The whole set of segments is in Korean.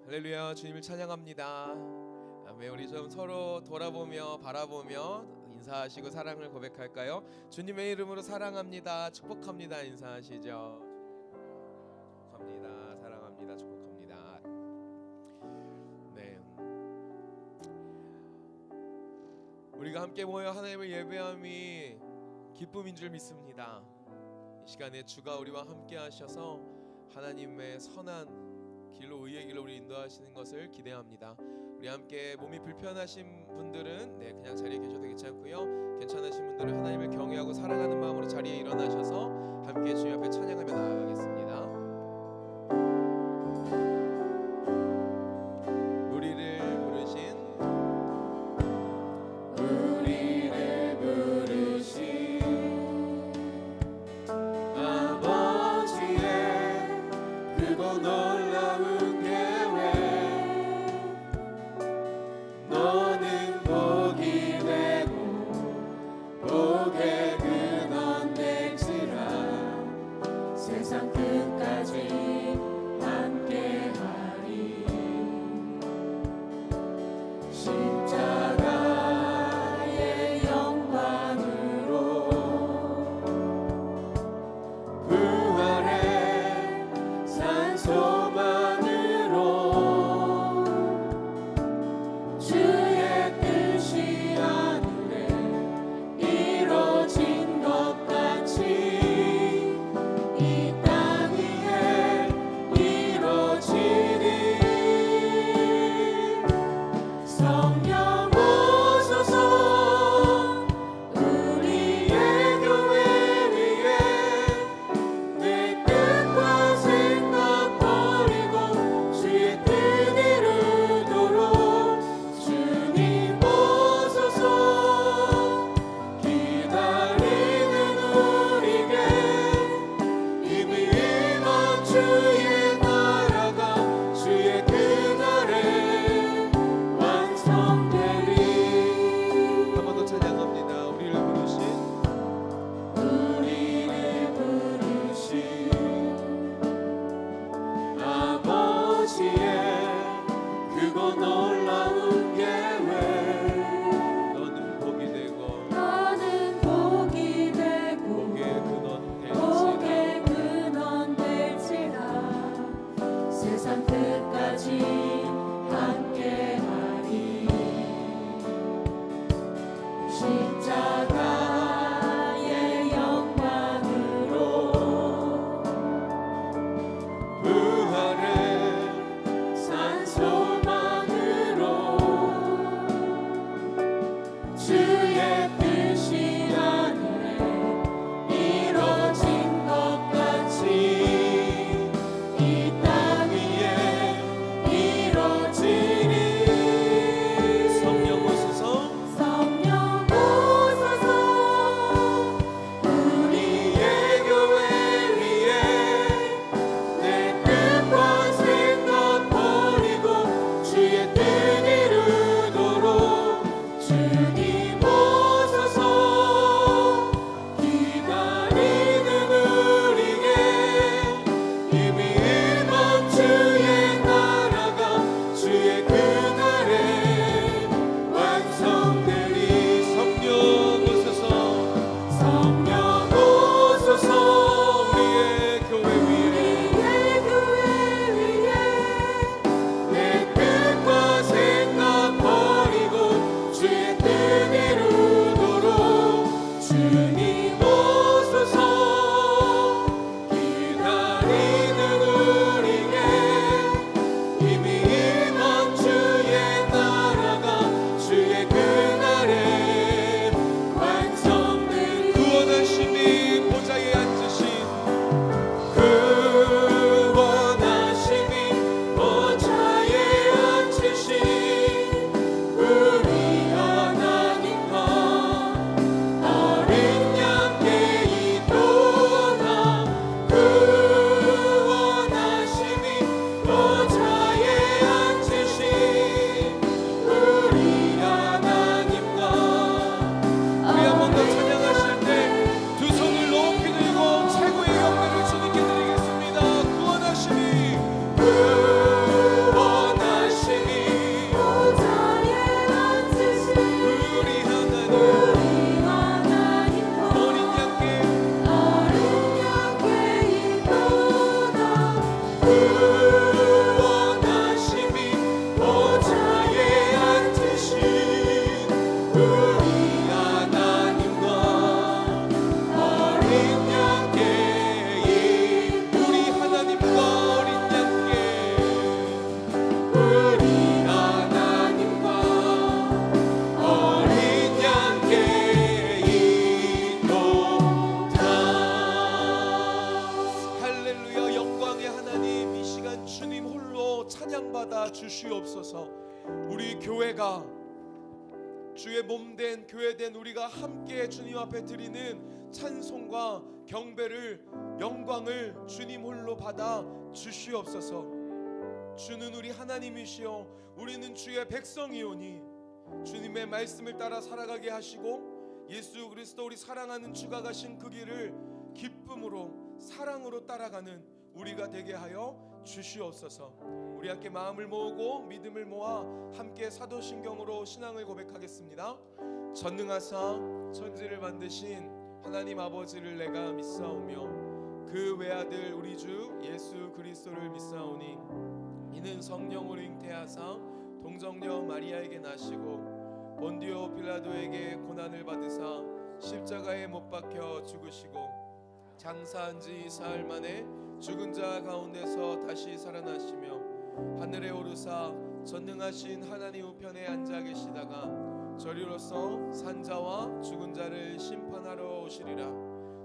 할렐루야. 주님을 찬양합니다. 아멘. 우리 좀 서로 돌아보며 바라보며 인사하시고 사랑을 고백할까요? 주님의 이름으로 사랑합니다, 축복합니다 인사하시죠. 축복합니다, 사랑합니다, 축복합니다. 네, 우리가 함께 모여 하나님을 예배함이 기쁨인 줄 믿습니다. 이 시간에 주가 우리와 함께 하셔서 하나님의 선한 길로, 의의 길로 우리 인도하시는 것을 기대합니다. 우리 함께 몸이 불편하신 분들은 그냥 자리에 계셔도 괜찮고요, 괜찮으신 분들은 하나님을 경외하고 사랑하는 마음으로 자리에 일어나셔서 함께 주님 앞에 찬양하며 나아가겠습니다. 우리를 부르신 아버지의 크고 놀라운 계획, 너는 복이 되고 복의 근원 될지라. 세상 끝까지 함께하리. 십자가의 영광으로 부활의 산소만으로 주의 뜻이 하늘에 이루어진 것 같이 이 땅에 개인 우리 하나님과 어린 양께 우리 하나님과 어린 양께 인도다. 할렐루야. 영광의 하나님, 이 시간 주님 홀로 찬양받아 주시옵소서. 우리 교회가 주의 몸된 교회된 우리가 함께 주님 앞에 드리는 찬송과 경배를 영광을 주님 홀로 받아 주시옵소서. 주는 우리 하나님이시여 우리는 주의 백성이오니 주님의 말씀을 따라 살아가게 하시고 예수 그리스도 우리 사랑하는 주가 가신 그 길을 기쁨으로 사랑으로 따라가는 우리가 되게 하여 주시옵소서. 우리 함께 마음을 모으고 믿음을 모아 함께 사도신경으로 신앙을 고백하겠습니다. 전능하사 천지를 만드신 하나님 아버지를 내가 믿사오며 그 외아들 우리 주 예수 그리스도를 믿사오니 이는 성령으로 잉태하사 동정녀 마리아에게 나시고 본디오 빌라도에게 고난을 받으사 십자가에 못 박혀 죽으시고 장사한 지 사흘 만에 죽은 자 가운데서 다시 살아나시며 하늘에 오르사 전능하신 하나님 우편에 앉아 계시다가 저리로서 산자와 죽은 자를 심판하러 오시리라.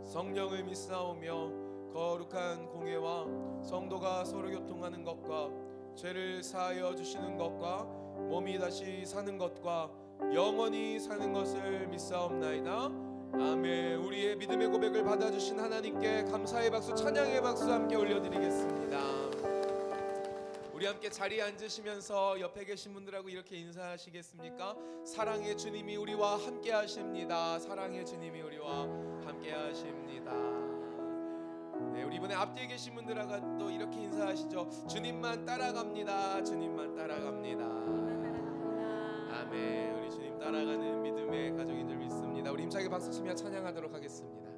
성령을 믿사오며 거룩한 공예와 성도가 서로 교통하는 것과 죄를 사하여 주시는 것과 몸이 다시 사는 것과 영원히 사는 것을 믿사옵나이다. 아멘. 우리의 믿음의 고백을 받아주신 하나님께 감사의 박수, 찬양의 박수 함께 올려드리겠습니다. 우리 함께 자리에 앉으시면서 옆에 계신 분들하고 이렇게 인사하시겠습니까? 사랑의 주님이 우리와 함께 하십니다. 사랑의 주님이 우리와 함께 하십니다. 네, 우리 이번에 앞뒤에 계신 분들하고 또 이렇게 인사하시죠. 주님만 따라갑니다. 주님만 따라갑니다. 아멘. 우리 주님 따라가는 믿음의 가족인 줄 믿습니다. 우리 힘차게 박수치며 찬양하도록 하겠습니다.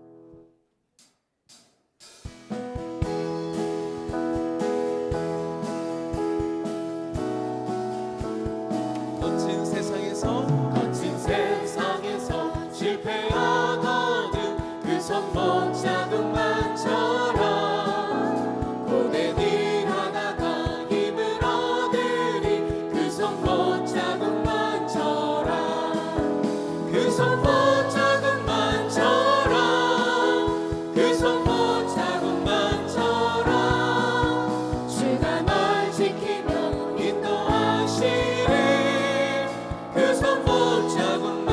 거친 세상에서 실패하거든 그 손못 잡은 만처럼 고된 일 하다가 힘을 얻으리 그 손못 잡은 만처럼 그 손못 잡은 만처럼 그 손못 잡은 만처럼 주가 널 지키며 인도하시리 그 손못 잡은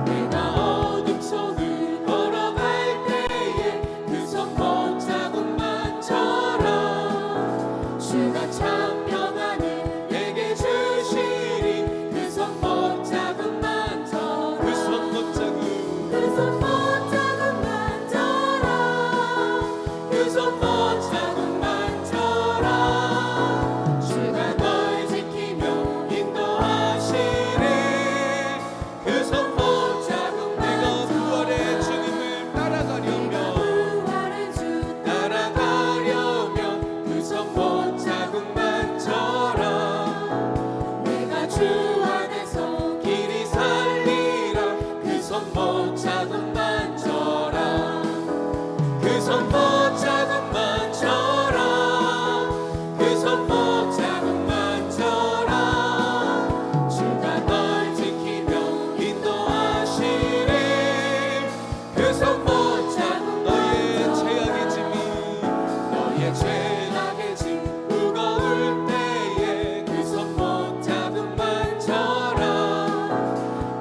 내가 어둠 속을 걸어갈 때에 그 손못 잡은 만처럼 주가 참 평안을 내게 주시리 그 손못 잡은 만처럼 그 손 못 잡은 그 손못 잡은 만처럼 그 손못 잡은 만처럼 주가 널 지키며 인도하시리 그 손못 잡은 내가 부활의 주님을 따라가려면 그 손못 잡은 만처럼 내가 주 안에서 길이 살리라 그 손못 잡은 만처럼 그 손못 잡은 만처럼 그 손못 잡은 만처럼 주가 널 지키며 인도하시리 그 손못 잡은 너의 죄악의 짐이 너의 죄악의 짐 무거울 때에 그 손못 잡은 만처럼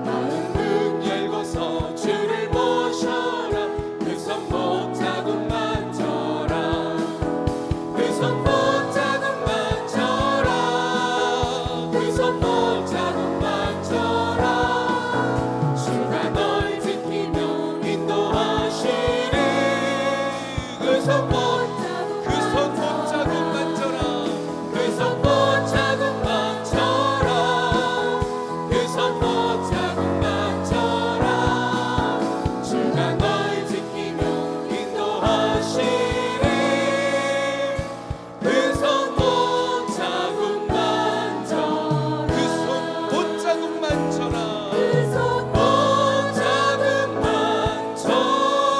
마음 문 열고서 주를 모셔라 그 손못 잡은 만처럼 그 손못 잡은 만처럼 그 손못 잡은 만처럼 주가 널 지키며 인도하시리 그 손못 그 손 못 잡은 만처럼 그 손못 잡은 만처럼 그 손못 잡은 만처럼 주가 널 지키며 인도하시리 그 손못 잡은 만처럼 그 손 못 잡은 만처럼 그 손못 잡은 만처럼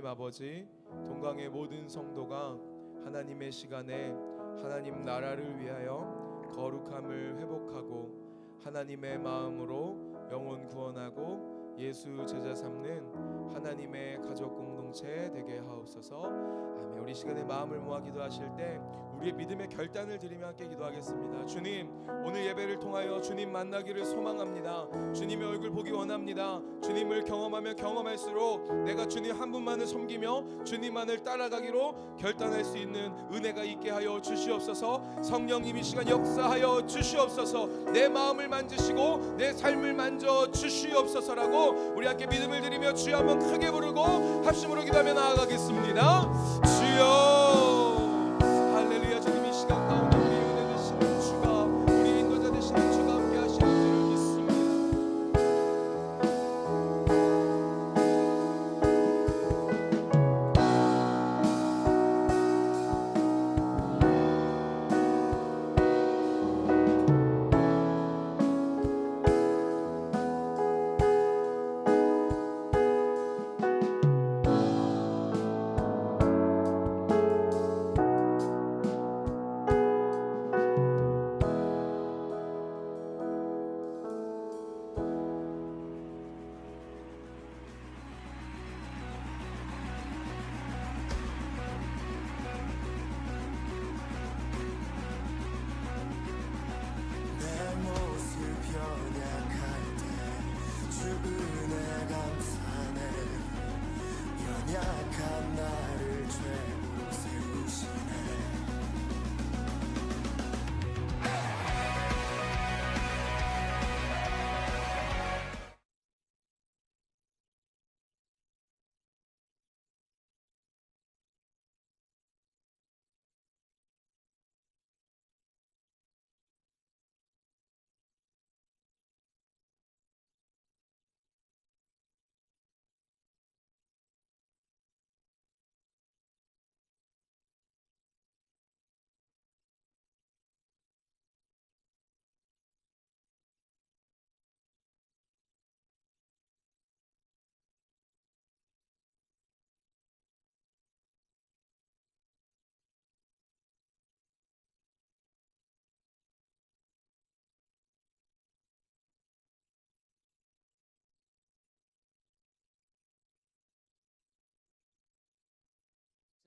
하나님 아버지, 동강의 모든 성도가 하나님의 시간에 하나님 나라를 위하여 거룩함을 회복하고 하나님의 마음으로 영혼 구원하고 예수 제자 삼는 하나님의 가족 공동체 되게 하옵소서. 아멘. 우리 시간에 마음을 모아 기도하실 때 우리의 믿음의 결단을 드리며 함께 기도하겠습니다. 주님, 오늘 예배를 통하여 주님 만나기를 소망합니다. 주님의 얼굴 보기 원합니다. 주님을 경험하며 경험할수록 내가 주님 한 분만을 섬기며 주님만을 따라가기로 결단할 수 있는 은혜가 있게 하여 주시옵소서. 성령님 이 시간 역사하여 주시옵소서. 내 마음을 만지시고 내 삶을 만져 주시옵소서라고 우리 함께 믿음을 드리며 주여 한번 크게 부르고 합심으로 기도하며 나아가겠습니다. 주여, 할렐루야. 주님 이 시간 가운데 우리 은혜 되시는 주가, 우리 인도자 되시는 주가 함께 하시는 줄 믿습니다. 내 모습 연약할 때 주 은혜 감사네. 연약한 나를 죄로 세우시네.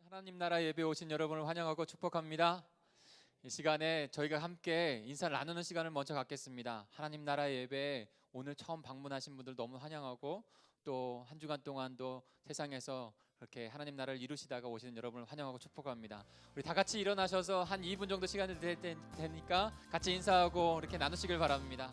하나님 나라 예배 오신 여러분을 환영하고 축복합니다. 이 시간에 저희가 함께 인사를 나누는 시간을 먼저 갖겠습니다. 하나님 나라 예배에 오늘 처음 방문하신 분들 너무 환영하고 또 한 주간 동안도 세상에서 그렇게 하나님 나라를 이루시다가 오시는 여러분을 환영하고 축복합니다. 우리 다 같이 일어나셔서 한 2분 정도 시간이 되니까 같이 인사하고 이렇게 나누시길 바랍니다.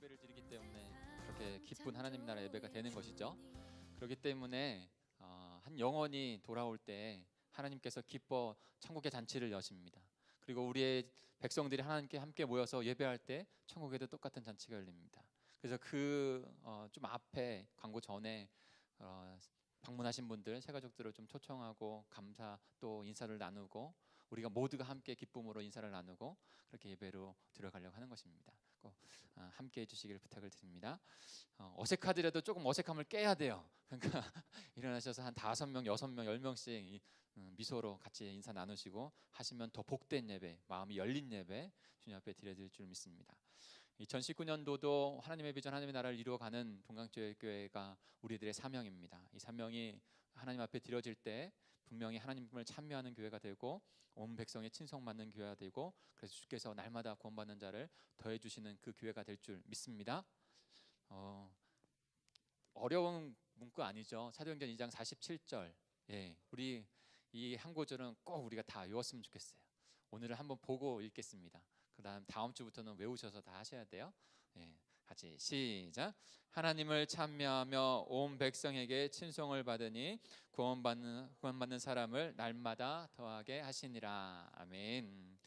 예배를 드리기 때문에 그렇게 기쁜 하나님 나라 예배가 되는 것이죠. 그렇기 때문에 한 영혼이 돌아올 때 하나님께서 기뻐 천국의 잔치를 여십니다. 그리고 우리의 백성들이 하나님께 함께 모여서 예배할 때 천국에도 똑같은 잔치가 열립니다. 그래서 그 좀 앞에 광고 전에 방문하신 분들 새 가족들을 좀 초청하고 감사 또 인사를 나누고 우리가 모두가 함께 기쁨으로 인사를 나누고 그렇게 예배로 들어가려고 하는 것입니다. 꼭 함께 해주시기를 부탁을 드립니다. 어색하더라도 조금 어색함을 깨야 돼요. 그러니까 일어나셔서 한 5명, 6명, 10명씩 미소로 같이 인사 나누시고 하시면 더 복된 예배, 마음이 열린 예배 주님 앞에 드려질 줄 믿습니다. 2019년도도 하나님의 비전, 하나님의 나라를 이루어가는 동강교회가 우리들의 사명입니다. 이 사명이 하나님 앞에 드려질 때 분명히 하나님을 찬미하는 교회가 되고 온 백성의 친송받는 교회가 되고, 그래서 주께서 날마다 구원받는 자를 더해 주시는 그 교회가 될 줄 믿습니다. 어려운 문구 아니죠. 사도행전 2장 47절. 예, 우리 이 한 구절은 꼭 우리가 다 외웠으면 좋겠어요. 오늘은 한번 보고 읽겠습니다. 그다음 다음 주부터는 외우셔서 다 하셔야 돼요. 예, 같이 시작. 하나님을 찬미하며 온 백성에게 친송을 받으니 구원받는 사람을 날마다 더하게 하시니라. 아멘.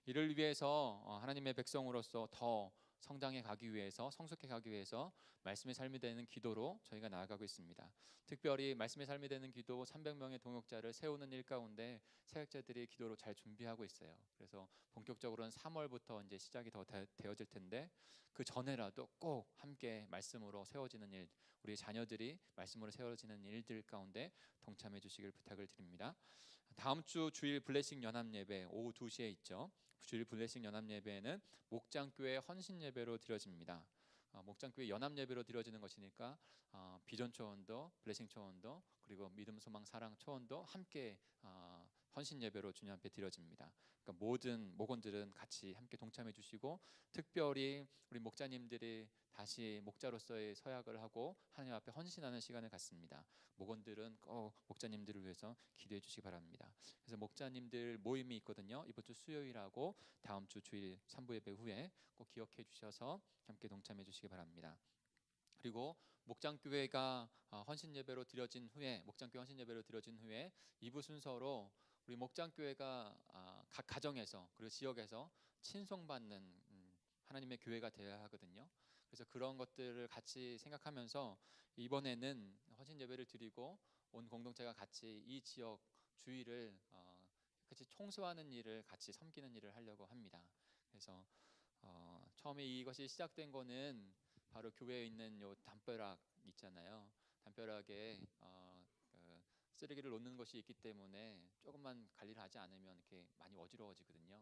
이를 위해서 하나님의 백성으로서 더 성장해 가기 위해서, 성숙해 가기 위해서 말씀의 삶이 되는 기도로 저희가 나아가고 있습니다. 특별히 말씀의 삶이 되는 기도 300명의 동역자를 세우는 일 가운데 사역자들이 기도로 잘 준비하고 있어요. 그래서 본격적으로는 3월부터 이제 시작이 더 되어질 텐데, 그 전에라도 꼭 함께 말씀으로 세워지는 일, 우리 자녀들이 말씀으로 세워지는 일들 가운데 동참해 주시길 부탁을 드립니다. 다음 주 주일 블레싱 연합 예배 오후 2시에 있죠. 주일 블레싱 연합 예배는 목장교회 헌신 예배로 드려집니다. 목장교회 연합 예배로 드려지는 것이니까 비전 초원도, 블레싱 초원도, 그리고 믿음 소망 사랑 초원도 함께 헌신 예배로 주님 앞에 드려집니다. 그러니까 모든 목원들은 같이 함께 동참해 주시고, 특별히 우리 목자님들이 다시 목자로서의 서약을 하고 하나님 앞에 헌신하는 시간을 갖습니다. 목원들은 꼭 목자님들을 위해서 기도해 주시기 바랍니다. 그래서 목자님들 모임이 있거든요. 이번 주 수요일하고 다음 주 주일 3부 예배 후에 꼭 기억해 주셔서 함께 동참해 주시기 바랍니다. 그리고 목장교회가 헌신 예배로 드려진 후에, 목장교회 헌신 예배로 드려진 후에 2부 순서로 우리 목장교회가 각 가정에서 그리고 지역에서 친송받는 하나님의 교회가 되어야 하거든요. 그래서 그런 것들을 같이 생각하면서 이번에는 헌신 예배를 드리고 온 공동체가 같이 이 지역 주일을 같이 청소하는 일을, 같이 섬기는 일을 하려고 합니다. 그래서 처음에 이것이 시작된 거는 바로 교회에 있는 요 담벼락 있잖아요. 담벼락에 그 쓰레기를 놓는 것이 있기 때문에 조금만 관리를 하지 않으면 이렇게 많이 어지러워지거든요.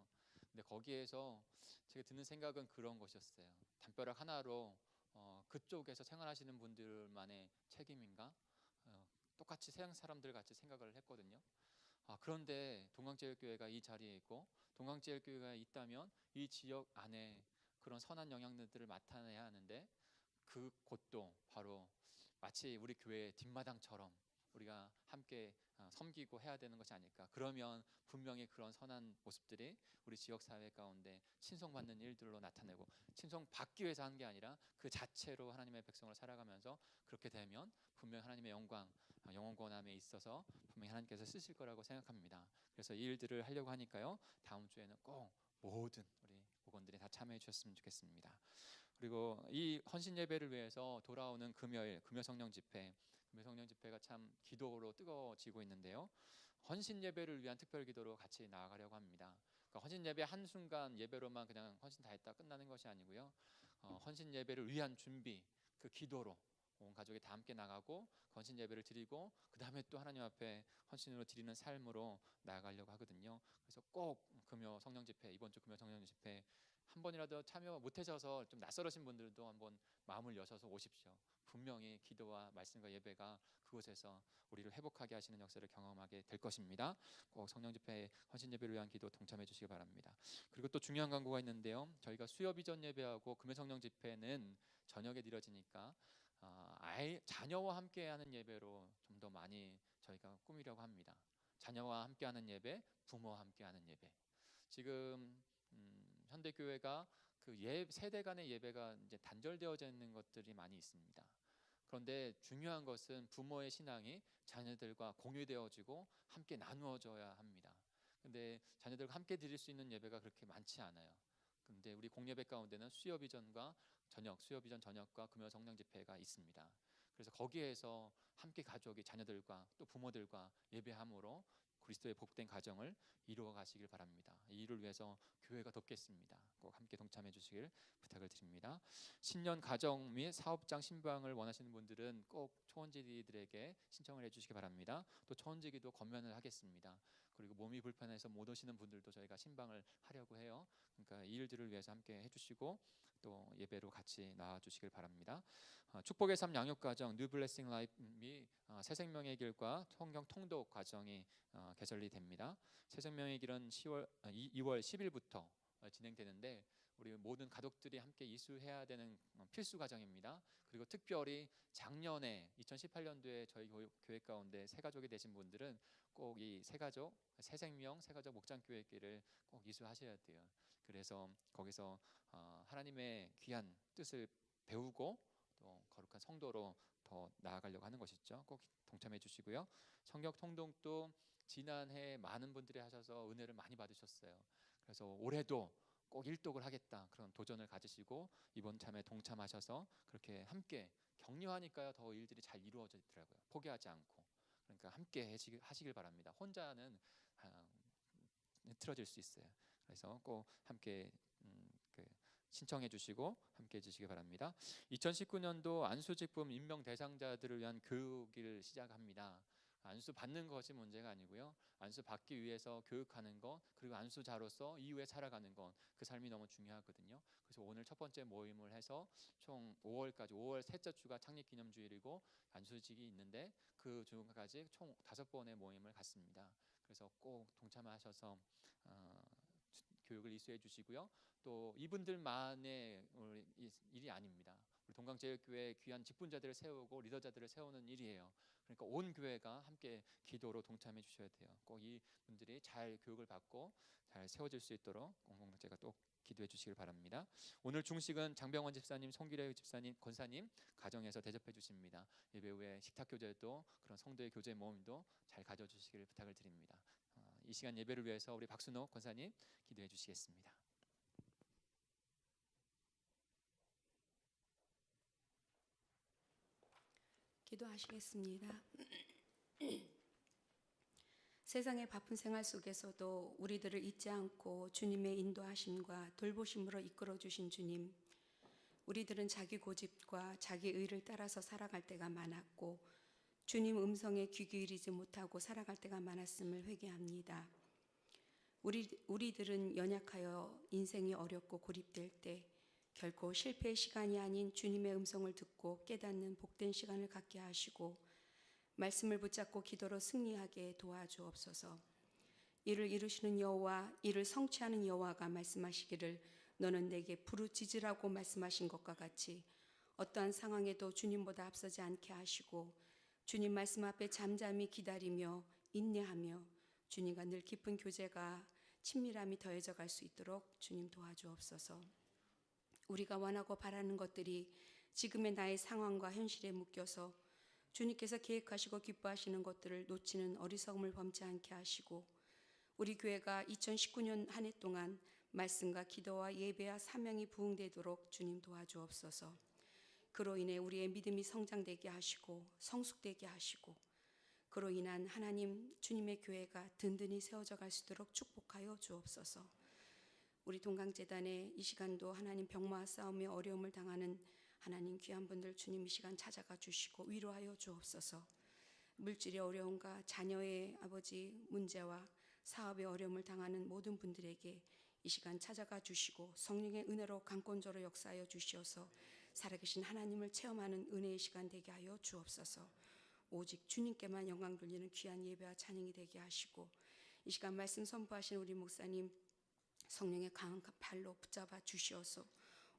근데 거기에서 제가 드는 생각은 그런 것이었어요. 담벼락 하나로 그쪽에서 생활하시는 분들만의 책임인가? 똑같이 서양 사람들 같이 생각을 했거든요. 그런데 동강제일교회가 이 자리에 있고, 동강제일교회가 있다면 이 지역 안에 그런 선한 영향들을 나타내야 하는데, 그 곳도 바로 마치 우리 교회의 뒷마당처럼 우리가 함께 섬기고 해야 되는 것이 아닐까. 그러면 분명히 그런 선한 모습들이 우리 지역 사회 가운데 친송받는 일들로 나타내고, 친송받기 위해서 하는 게 아니라 그 자체로 하나님의 백성을 살아가면서 그렇게 되면 분명히 하나님의 영광, 영원 권함에 있어서 분명히 하나님께서 쓰실 거라고 생각합니다. 그래서 이 일들을 하려고 하니까요, 다음 주에는 꼭 모든 우리 목원들이 다 참여해 주셨으면 좋겠습니다. 그리고 이 헌신 예배를 위해서 돌아오는 금요일 성령 집회가 참 기도로 뜨거워지고 있는데요. 헌신 예배를 위한 특별 기도로 같이 나아가려고 합니다. 그러니까 헌신 예배 한순간 예배로만 그냥 헌신 다 했다 끝나는 것이 아니고요. 헌신 예배를 위한 준비, 그 기도로 온 가족이 다 함께 나가고 헌신 예배를 드리고, 그 다음에 또 하나님 앞에 헌신으로 드리는 삶으로 나아가려고 하거든요. 그래서 꼭 이번 주 금요 성령 집회 한 번이라도 참여 못하셔서 좀 낯설으신 분들도 한번 마음을 여셔서 오십시오. 분명히 기도와 말씀과 예배가 그곳에서 우리를 회복하게 하시는 역사를 경험하게 될 것입니다. 꼭 성령 집회 헌신 예배를 위한 기도 동참해 주시기 바랍니다. 그리고 또 중요한 광고가 있는데요. 저희가 수요 비전 예배하고 금요 성령 집회는 저녁에 드려지니까 자녀와 함께하는 예배로 좀 더 많이 저희가 꾸미려고 합니다. 자녀와 함께하는 예배, 부모와 함께하는 예배. 지금 현대교회가 그 세대 간의 예배가 이제 단절되어져 있는 것들이 많이 있습니다. 그런데 중요한 것은 부모의 신앙이 자녀들과 공유되어지고 함께 나누어져야 합니다. 근데 자녀들과 함께 드릴 수 있는 예배가 그렇게 많지 않아요. 근데 우리 공예배 가운데는 수요 비전 저녁과 금요 성령 집회가 있습니다. 그래서 거기에서 함께 가족이 자녀들과 또 부모들과 예배함으로 그리스도의 복된 가정을 이루어 가시길 바랍니다. 이 일을 위해서 교회가 돕겠습니다. 꼭 함께 동참해 주시길 부탁을 드립니다. 신년 가정 및 사업장 신방을 원하시는 분들은 꼭 초원지기들에게 신청을 해주시기 바랍니다. 또 초원지기도 권면을 하겠습니다. 그리고 몸이 불편해서 못 오시는 분들도 저희가 신방을 하려고 해요. 그러니까 이 일들을 위해서 함께 해주시고, 또 예배로 같이 나와 주시길 바랍니다. 축복의 삶 양육과정 New Blessing Life이 새 생명의 길과 성경 통독 과정이 개설이 됩니다. 새 생명의 길은 2월 10일부터 진행되는데 우리 모든 가족들이 함께 이수해야 되는 필수 과정입니다. 그리고 특별히 작년에 2018년도에 저희 교회 가운데 새가족이 되신 분들은 꼭 이 새가족, 새생명, 새가족 목장교회길을 꼭 이수하셔야 돼요. 그래서 거기서 하나님의 귀한 뜻을 배우고 또 거룩한 성도로 더 나아가려고 하는 것이죠. 꼭 동참해 주시고요. 성경 통독도 지난해 많은 분들이 하셔서 은혜를 많이 받으셨어요. 그래서 올해도 꼭 일독을 하겠다 그런 도전을 가지시고 이번 참에 동참하셔서 그렇게 함께 격려하니까요 더 일들이 잘 이루어지더라고요. 포기하지 않고. 그러니까 함께 하시길 바랍니다. 혼자는 틀어질 수 있어요. 그래서 꼭 함께 신청해 주시고 함께 해 주시기 바랍니다. 2019년도 안수직분 임명 대상자들을 위한 교육을 시작합니다. 안수 받는 것이 문제가 아니고요. 안수 받기 위해서 교육하는 것 그리고 안수자로서 이후에 살아가는 것 그 삶이 너무 중요하거든요. 그래서 오늘 첫 번째 모임을 해서 총 5월까지 5월 셋째 주가 창립기념주일이고 안수직이 있는데 그 주까지 총 5번의 모임을 갖습니다. 그래서 꼭 동참하셔서 교육을 이수해 주시고요. 또 이분들만의 일이 아닙니다. 우리 동강제일교회 귀한 직분자들을 세우고 리더자들을 세우는 일이에요. 그러니까 온 교회가 함께 기도로 동참해 주셔야 돼요. 꼭 이분들이 잘 교육을 받고 잘 세워질 수 있도록 공동체가 또 기도해 주시길 바랍니다. 오늘 중식은 장병원 집사님, 송기래 집사님, 권사님 가정에서 대접해 주십니다. 예배 후에 식탁 교제도 그런 성도의 교제 모임도 잘 가져 주시기를 부탁을 드립니다. 이 시간 예배를 위해서 우리 박순호 권사님 기도해 주시겠습니다. 기도하시겠습니다. 세상의 바쁜 생활 속에서도 우리들을 잊지 않고 주님의 인도하심과 돌보심으로 이끌어 주신 주님, 우리들은 자기 고집과 자기 의를 따라서 살아갈 때가 많았고 주님 음성에 귀 기울이지 못하고 살아갈 때가 많았음을 회개합니다. 우리들은 연약하여 인생이 어렵고 고립될 때 결코 실패의 시간이 아닌 주님의 음성을 듣고 깨닫는 복된 시간을 갖게 하시고 말씀을 붙잡고 기도로 승리하게 도와주옵소서. 이를 이루시는 여호와, 이를 성취하는 여호와가 말씀하시기를 너는 내게 부르짖으라고 말씀하신 것과 같이 어떠한 상황에도 주님보다 앞서지 않게 하시고 주님 말씀 앞에 잠잠히 기다리며 인내하며 주님과 늘 깊은 교제가 친밀함이 더해져 갈 수 있도록 주님 도와주옵소서. 우리가 원하고 바라는 것들이 지금의 나의 상황과 현실에 묶여서 주님께서 계획하시고 기뻐하시는 것들을 놓치는 어리석음을 범치 않게 하시고 우리 교회가 2019년 한 해 동안 말씀과 기도와 예배와 사명이 부응되도록 주님 도와주옵소서. 그로 인해 우리의 믿음이 성장되게 하시고 성숙되게 하시고 그로 인한 하나님 주님의 교회가 든든히 세워져 갈 수 있도록 축복하여 주옵소서. 우리 동강재단에 이 시간도 하나님 병마와 싸움에 어려움을 당하는 하나님 귀한 분들 주님 이 시간 찾아가 주시고 위로하여 주옵소서. 물질의 어려움과 자녀의 아버지 문제와 사업의 어려움을 당하는 모든 분들에게 이 시간 찾아가 주시고 성령의 은혜로 강권조로 역사하여 주시어서 살아계신 하나님을 체험하는 은혜의 시간 되게 하여 주옵소서. 오직 주님께만 영광 돌리는 귀한 예배와 찬양이 되게 하시고 이 시간 말씀 선포하신 우리 목사님 성령의 강한 발로 붙잡아 주시어서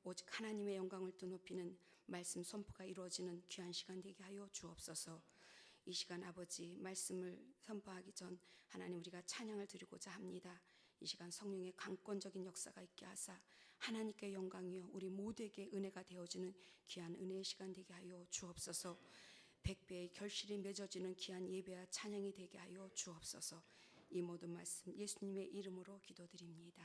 오직 하나님의 영광을 높이는 말씀 선포가 이루어지는 귀한 시간 되게 하여 주옵소서. 이 시간 아버지 말씀을 선포하기 전 하나님 우리가 찬양을 드리고자 합니다. 이 시간 성령의 강권적인 역사가 있게 하사 하나님께 영광이요 우리 모두에게 은혜가 되어지는 귀한 은혜의 시간 되게 하여 주옵소서. 100배의 결실이 맺어지는 귀한 예배와 찬양이 되게 하여 주옵소서. 이 모든 말씀 예수님의 이름으로 기도드립니다.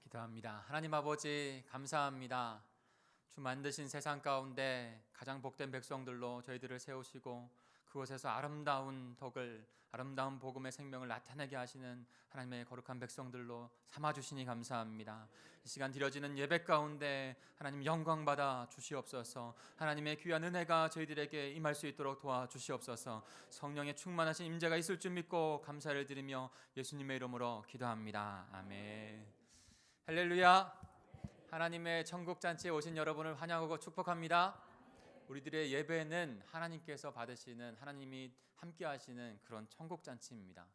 기도합니다. 하나님 아버지 감사합니다. 주 만드신 세상 가운데 가장 복된 백성들로 저희들을 세우시고 그곳에서 아름다운 덕을, 아름다운 복음의 생명을 나타내게 하시는 하나님의 거룩한 백성들로 삼아주시니 감사합니다. 이 시간 드려지는 예배 가운데 하나님 영광 받아 주시옵소서. 하나님의 귀한 은혜가 저희들에게 임할 수 있도록 도와주시옵소서. 성령의 충만하신 임재가 있을 줄 믿고 감사를 드리며 예수님의 이름으로 기도합니다. 아멘. 할렐루야. 하나님의 천국 잔치에 오신 여러분을 환영하고 축복합니다. 우리들의 예배는 하나님께서 받으시는, 하나님이 함께 하시는 그런 천국 잔치입니다.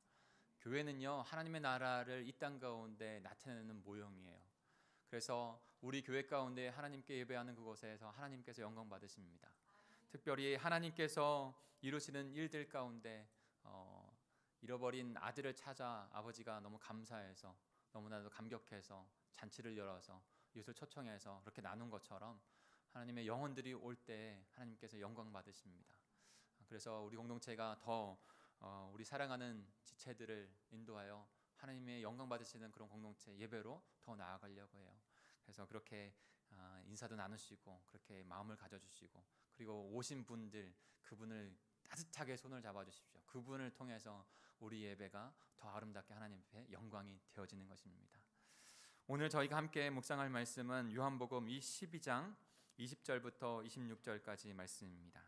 교회는요, 하나님의 나라를 이 땅 가운데 나타내는 모형이에요. 그래서 우리 교회 가운데 하나님께 예배하는 그곳에서 하나님께서 영광 받으십니다. 특별히 하나님께서 이루시는 일들 가운데 잃어버린 아들을 찾아 아버지가 너무 감사해서, 너무나도 감격해서 잔치를 열어서 이웃을 초청해서 그렇게 나눈 것처럼 하나님의 영혼들이 올 때 하나님께서 영광 받으십니다. 그래서 우리 공동체가 더 우리 사랑하는 지체들을 인도하여 하나님의 영광 받으시는 그런 공동체 예배로 더 나아가려고 해요. 그래서 그렇게 인사도 나누시고 그렇게 마음을 가져주시고, 그리고 오신 분들 그분을 따뜻하게 손을 잡아주십시오. 그분을 통해서 우리 예배가 더 아름답게 하나님 앞에 영광이 되어지는 것입니다. 오늘 저희가 함께 묵상할 말씀은 요한복음 12장 20절부터 26절까지 말씀입니다.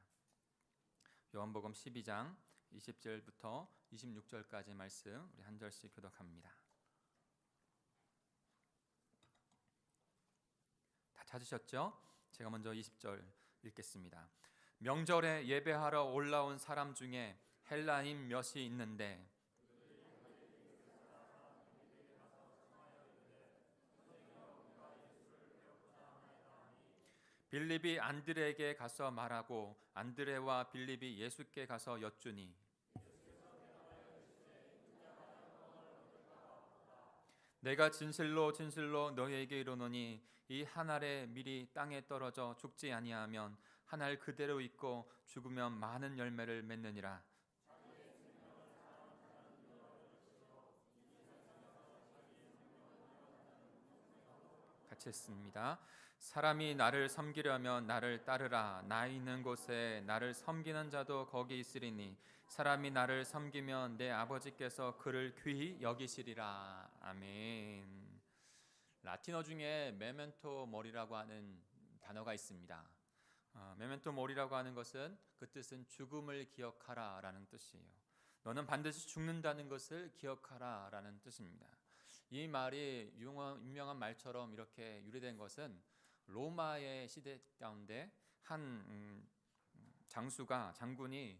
요한복음 12장 20절부터 26절까지 말씀 우리 한 절씩 교독합니다. 다 찾으셨죠? 제가 먼저 20절 읽겠습니다. 명절에 예배하러 올라온 사람 중에 헬라인 몇이 있는데 빌립이 안드레에게 가서 말하고 안드레와 빌립이 예수께 가서 여쭈니 내가 진실로 진실로 너희에게 이르노니 이 한 알의 밀이 땅에 떨어져 죽지 아니하면 한 알 그대로 있고 죽으면 많은 열매를 맺느니라. 같이 했습니다. 사람이 나를 섬기려면 나를 따르라. 나 있는 곳에 나를 섬기는 자도 거기 있으리니 사람이 나를 섬기면 내 아버지께서 그를 귀히 여기시리라. 아멘. 라틴어 중에 메멘토 모리라고 하는 단어가 있습니다. 메멘토 모리라고 하는 것은 그 뜻은 죽음을 기억하라 라는 뜻이에요. 너는 반드시 죽는다는 것을 기억하라 라는 뜻입니다. 이 말이 유명한 말처럼 이렇게 유래된 것은 로마의 시대 가운데 한 장군이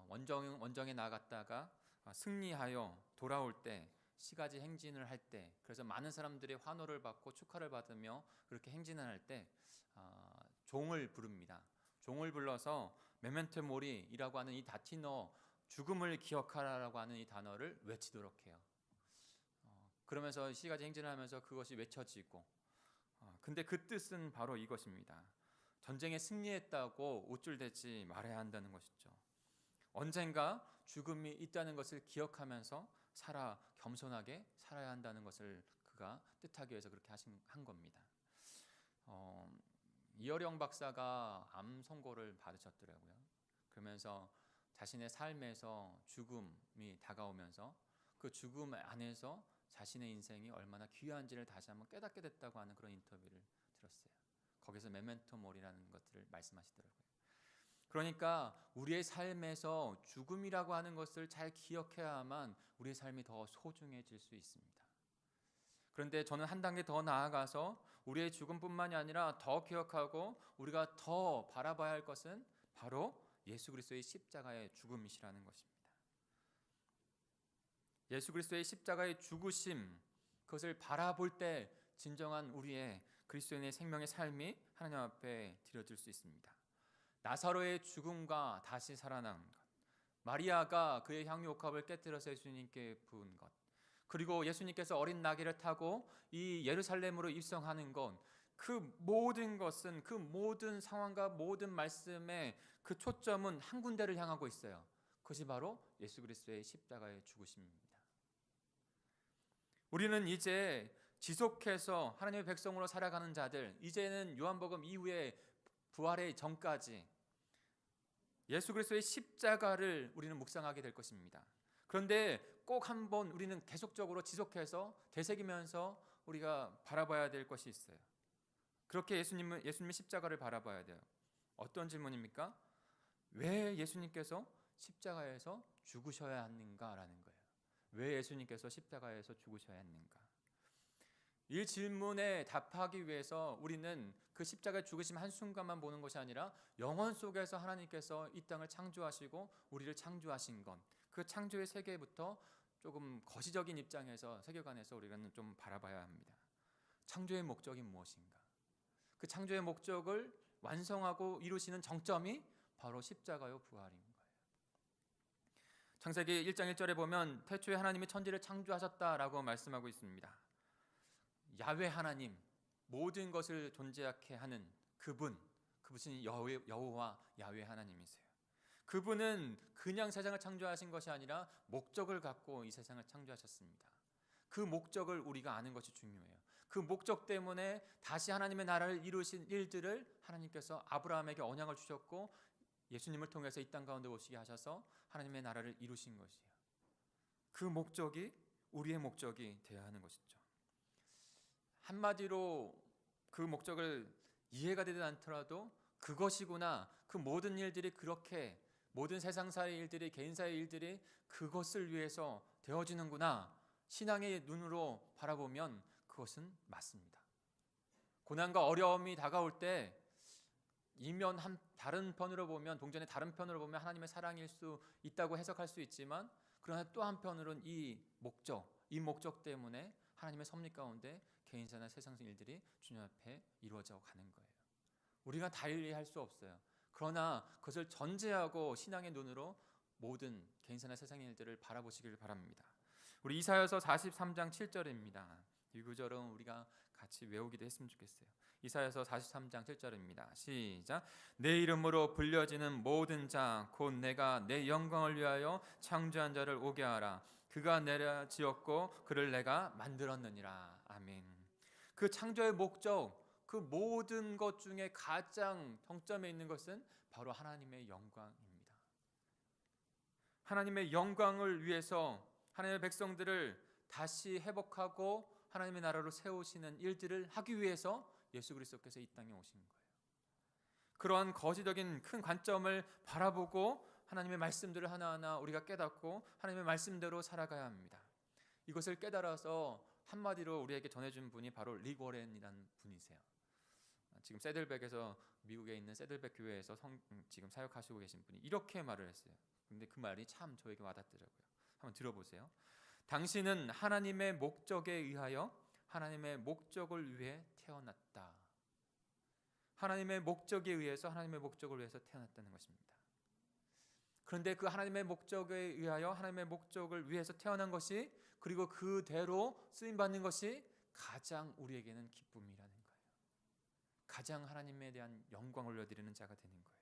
원정에 나갔다가 승리하여 돌아올 때 시가지 행진을 할 때, 그래서 많은 사람들이 환호를 받고 축하를 받으며 그렇게 행진을 할 때 종을 부릅니다. 종을 불러서 메멘토 모리라고 하는 이 라틴어 죽음을 기억하라라고 하는 이 단어를 외치도록 해요. 그러면서 시가지 행진을 하면서 그것이 외쳐지고, 근데 그 뜻은 바로 이것입니다. 전쟁에 승리했다고 우쭐대지 말아야 한다는 것이죠. 언젠가 죽음이 있다는 것을 기억하면서 겸손하게 살아야 한다는 것을 그가 뜻하기 위해서 그렇게 한 겁니다. 이어령 박사가 암 선고를 받으셨더라고요. 그러면서 자신의 삶에서 죽음이 다가오면서 그 죽음 안에서 자신의 인생이 얼마나 귀한지를 다시 한번 깨닫게 됐다고 하는 그런 인터뷰를 들었어요. 거기서 메멘토 모리라는 것들을 말씀하시더라고요. 그러니까 우리의 삶에서 죽음이라고 하는 것을 잘 기억해야만 우리의 삶이 더 소중해질 수 있습니다. 그런데 저는 한 단계 더 나아가서 우리의 죽음뿐만이 아니라 더 기억하고 우리가 더 바라봐야 할 것은 바로 예수 그리스도의 십자가의 죽음이시라는 것입니다. 예수 그리스도의 십자가의 죽으심, 그것을 바라볼 때 진정한 우리의 그리스도인의 생명의 삶이 하나님 앞에 드려질 수 있습니다. 나사로의 죽음과 다시 살아난 것, 마리아가 그의 향유 옥합을 깨뜨려서 예수님께 부은 것, 그리고 예수님께서 어린 나귀를 타고 이 예루살렘으로 입성하는 것, 그 모든 것은, 그 모든 상황과 모든 말씀의 그 초점은 한 군데를 향하고 있어요. 그것이 바로 예수 그리스도의 십자가의 죽으심입니다. 우리는 이제 지속해서 하나님의 백성으로 살아가는 자들, 이제는 요한복음 이후에 부활의 전까지 예수 그리스도의 십자가를 우리는 묵상하게 될 것입니다. 그런데 꼭 한번 우리는 계속적으로 지속해서 되새기면서 우리가 바라봐야 될 것이 있어요. 그렇게 예수님의 십자가를 바라봐야 돼요. 어떤 질문입니까? 왜 예수님께서 십자가에서 죽으셔야 하는가라는 거예요. 왜 예수님께서 십자가에서 죽으셔야 했는가? 이 질문에 답하기 위해서 우리는 그 십자가의 죽으심 한순간만 보는 것이 아니라 영원 속에서 하나님께서 이 땅을 창조하시고 우리를 창조하신 것, 그 창조의 세계부터 조금 거시적인 입장에서, 세계관에서 우리는 좀 바라봐야 합니다. 창조의 목적이 무엇인가? 그 창조의 목적을 완성하고 이루시는 정점이 바로 십자가요 부활인 거예요. 창세기 1장 1절에 보면 태초에 하나님이 천지를 창조하셨다라고 말씀하고 있습니다. 야훼 하나님, 모든 것을 존재하게 하는 그분이 여호와 야훼 하나님이세요. 그분은 그냥 세상을 창조하신 것이 아니라 목적을 갖고 이 세상을 창조하셨습니다. 그 목적을 우리가 아는 것이 중요해요. 그 목적 때문에 다시 하나님의 나라를 이루신 일들을 하나님께서 아브라함에게 언약을 주셨고 예수님을 통해서 이 땅 가운데 오시게 하셔서 하나님의 나라를 이루신 것이에요. 그 목적이 우리의 목적이 되어야 하는 것이죠. 한마디로 그 목적을 이해가 되지 않더라도 그것이구나, 그 모든 일들이 그렇게, 모든 세상사의 일들이, 개인사의 일들이 그것을 위해서 되어지는구나, 신앙의 눈으로 바라보면 그것은 맞습니다. 고난과 어려움이 다가올 때 이면 다른 편으로 보면, 동전의 다른 편으로 보면 하나님의 사랑일 수 있다고 해석할 수 있지만, 그러나 또 한편으로는 이 목적 때문에 하나님의 섭리 가운데 개인사나 세상 일들이 주님 앞에 이루어져 가는 거예요. 우리가 다 이해할 수 없어요. 그러나 그것을 전제하고 신앙의 눈으로 모든 개인사나 세상 일들을 바라보시길 바랍니다. 우리 이사야서 43장 7절입니다. 이 구절은 우리가 같이 외우기도 했으면 좋겠어요. 이사야서 43장 7절입니다. 시작. 내 이름으로 불려지는 모든 자 곧 내가 내 영광을 위하여 창조한 자를 오게 하라. 그가 내가 지었고 그를 내가 만들었느니라. 아멘. 그 창조의 목적, 그 모든 것 중에 가장 정점에 있는 것은 바로 하나님의 영광입니다. 하나님의 영광을 위해서 하나님의 백성들을 다시 회복하고 하나님의 나라로 세우시는 일들을 하기 위해서 예수 그리스도께서 이 땅에 오신 거예요. 그러한 거시적인 큰 관점을 바라보고 하나님의 말씀들을 하나하나 우리가 깨닫고 하나님의 말씀대로 살아가야 합니다. 이것을 깨달아서 한마디로 우리에게 전해준 분이 바로 릭 워렌이라는 분이세요. 지금 세들백에서, 미국에 있는 세들백 교회에서 지금 사역하시고 계신 분이 이렇게 말을 했어요. 근데 그 말이 참 저에게 와닿더라고요. 한번 들어보세요. 당신은 하나님의 목적에 의하여 하나님의 목적을 위해 태어났다. 하나님의 목적에 의해서 하나님의 목적을 위해서 태어났다는 것입니다. 그런데 그 하나님의 목적에 의하여 하나님의 목적을 위해서 태어난 것이, 그리고 그대로 쓰임받는 것이 가장 우리에게는 기쁨이라는 거예요. 가장 하나님에 대한 영광을 올려드리는 자가 되는 거예요.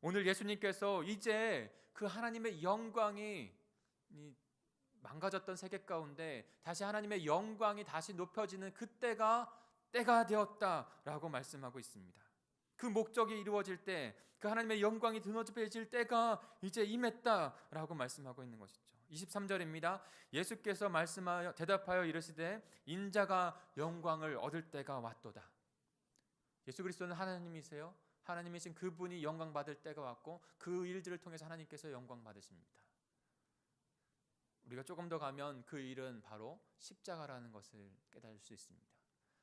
오늘 예수님께서 이제 그 하나님의 영광이 망가졌던 세계 가운데 다시 하나님의 영광이 다시 높여지는 때가 되었다라고 말씀하고 있습니다. 그 목적이 이루어질 때, 그 하나님의 영광이 드높여질 때가 이제 임했다라고 말씀하고 있는 것이죠. 23절입니다. 예수께서 대답하여 이르시되 인자가 영광을 얻을 때가 왔도다. 예수 그리스도는 하나님이세요. 하나님이신 그분이 영광 받을 때가 왔고 그 일들을 통해서 하나님께서 영광 받으십니다. 우리가 조금 더 가면 그 일은 바로 십자가라는 것을 깨달을 수 있습니다.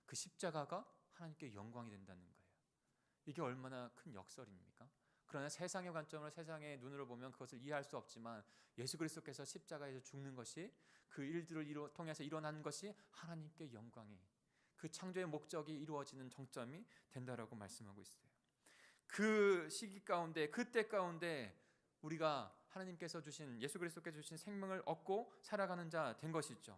그 십자가가 하나님께 영광이 된다는 거예요. 이게 얼마나 큰 역설입니까? 그러나 세상의 관점으로, 세상의 눈으로 보면 그것을 이해할 수 없지만 예수 그리스도께서 십자가에서 죽는 것이, 그 일들을 통해서 일어난 것이 하나님께 영광이, 그 창조의 목적이 이루어지는 정점이 된다라고 말씀하고 있어요. 그 시기 가운데, 그때 가운데 우리가 하나님께서 주신, 예수 그리스도께서 주신 생명을 얻고 살아가는 자 된 것이죠.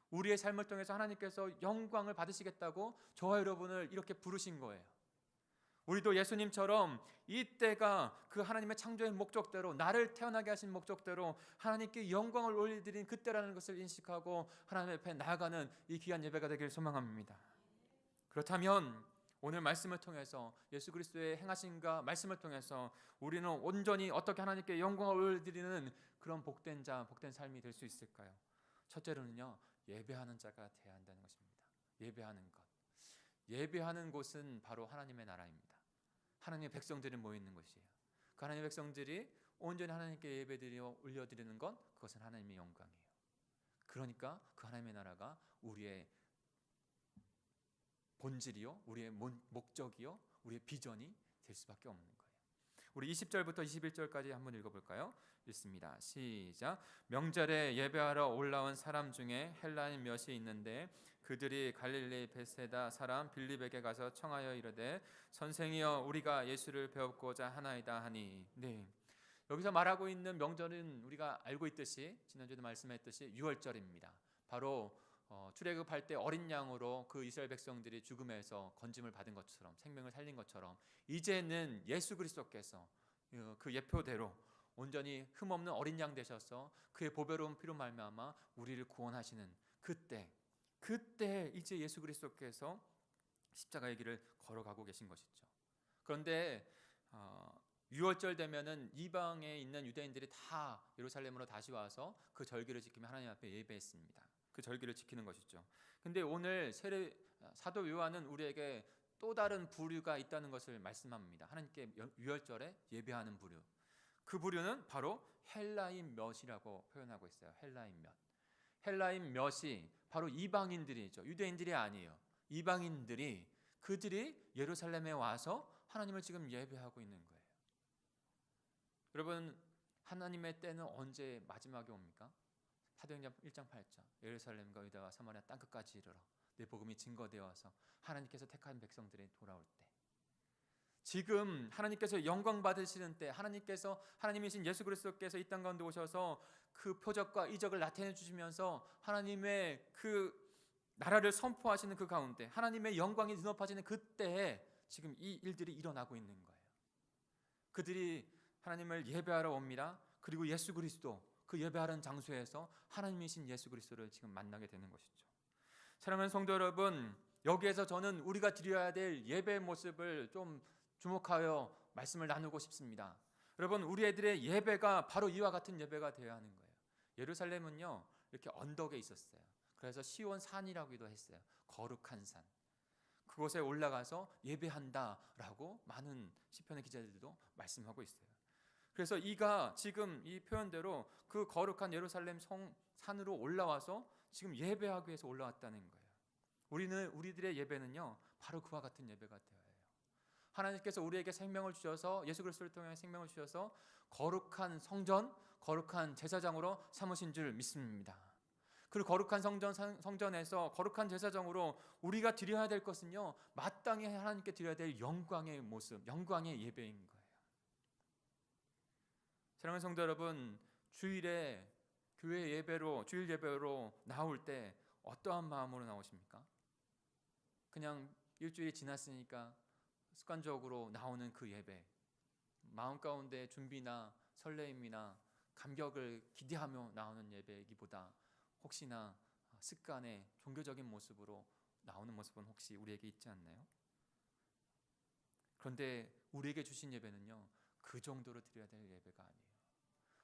우리의 삶을 통해서 하나님께서 영광을 받으시겠다고 저와 여러분을 이렇게 부르신 거예요. 우리도 예수님처럼 이때가 그 하나님의 창조의 목적대로, 나를 태어나게 하신 목적대로 하나님께 영광을 올려드린 그때라는 것을 인식하고 하나님 앞에 나아가는 이 귀한 예배가 되길 소망합니다. 그렇다면 오늘 말씀을 통해서, 예수 그리스도의 행하신가 말씀을 통해서 우리는 온전히 어떻게 하나님께 영광을 올려드리는 그런 복된 자, 복된 삶이 될 수 있을까요? 첫째로는요, 예배하는 자가 되어야 한다는 것입니다. 예배하는 것. 예배하는 곳은 바로 하나님의 나라입니다. 하나님의 백성들이 모여 있는 곳이에요. 그 하나님의 백성들이 온전히 하나님께 예배드려 올려드리는 것, 그것은 하나님의 영광이에요. 그러니까 그 하나님의 나라가 우리의 본질이요, 우리의 목적이요, 우리의 비전이 될 수밖에 없는 거예요. 우리 20절부터 21절까지 한번 읽어볼까요? 읽습니다. 시작. 명절에 예배하러 올라온 사람 중에 헬라인 몇이 있는데 그들이 갈릴리 베세다 사람 빌립에게 가서 청하여 이르되 선생이여 우리가 예수를 배웠고자 하나이다 하니. 네, 여기서 말하고 있는 명절은 우리가 알고 있듯이 지난주에도 말씀했듯이 유월절입니다. 바로 출애굽할 때 어린 양으로 그 이스라엘 백성들이 죽음에서 건짐을 받은 것처럼, 생명을 살린 것처럼, 이제는 예수 그리스도께서 그 예표대로 온전히 흠없는 어린 양 되셔서 그의 보배로운 피로 말미암아 우리를 구원하시는 그때 이제 예수 그리스도께서 십자가의 길을 걸어가고 계신 것이죠. 그런데 유월절 되면은 이방에 있는 유대인들이 다 예루살렘으로 다시 와서 그 절기를 지키며 하나님 앞에 예배했습니다. 그 절기를 지키는 것이죠. 근데 오늘 사도 요한은 우리에게 또 다른 부류가 있다는 것을 말씀합니다. 하나님께 유월절에 예배하는 부류. 그 부류는 바로 헬라인 몇이라고 표현하고 있어요. 헬라인 몇. 헬라인 몇이 바로 이방인들이죠. 유대인들이 아니에요. 이방인들이, 그들이 예루살렘에 와서 하나님을 지금 예배하고 있는 거예요. 여러분, 하나님의 때는 언제 마지막에 옵니까? 사도행전 1장 8절. 예루살렘과 유다와 사마리아 땅끝까지 이르러 내 복음이 증거되어서 하나님께서 택한 백성들이 돌아올 때, 지금 하나님께서 영광 받으시는 때, 하나님께서, 하나님이신 예수 그리스도께서 이 땅 가운데 오셔서 그 표적과 이적을 나타내 주시면서 하나님의 그 나라를 선포하시는 그 가운데, 하나님의 영광이 눈높아지는 그때에 지금 이 일들이 일어나고 있는 거예요. 그들이 하나님을 예배하러 옵니다. 그리고 예수 그리스도, 그 예배하는 장소에서 하나님이신 예수 그리스도를 지금 만나게 되는 것이죠. 사랑하는 성도 여러분, 여기에서 저는 우리가 드려야 될 예배의 모습을 좀 주목하여 말씀을 나누고 싶습니다. 여러분, 우리 애들의 예배가 바로 이와 같은 예배가 되어야 하는 거예요. 예루살렘은요, 이렇게 언덕에 있었어요. 그래서 시온 산이라고도 했어요. 거룩한 산. 그곳에 올라가서 예배한다라고 많은 시편의 기자들도 말씀하고 있어요. 그래서 이가 지금 이 표현대로 그 거룩한 예루살렘 산으로 올라와서 지금 예배하기 위해서 올라왔다는 거예요. 우리들의 예배는요, 바로 그와 같은 예배가 되어야 해요. 하나님께서 우리에게 생명을 주셔서, 예수 그리스도를 통해 생명을 주셔서 거룩한 성전, 거룩한 제사장으로 삼으신 줄 믿습니다. 그 거룩한 성전에서 거룩한 제사장으로 우리가 드려야 될 것은요, 마땅히 하나님께 드려야 될 영광의 모습, 영광의 예배인 거예요. 사랑하는 성도 여러분, 주일에 교회 예배로, 주일 예배로 나올 때 어떠한 마음으로 나오십니까? 그냥 일주일이 지났으니까 습관적으로 나오는 그 예배, 마음 가운데 준비나 설레임이나 감격을 기대하며 나오는 예배이기보다 혹시나 습관의 종교적인 모습으로 나오는 모습은 혹시 우리에게 있지 않나요? 그런데 우리에게 주신 예배는요, 그 정도로 드려야 될 예배가 아니에요.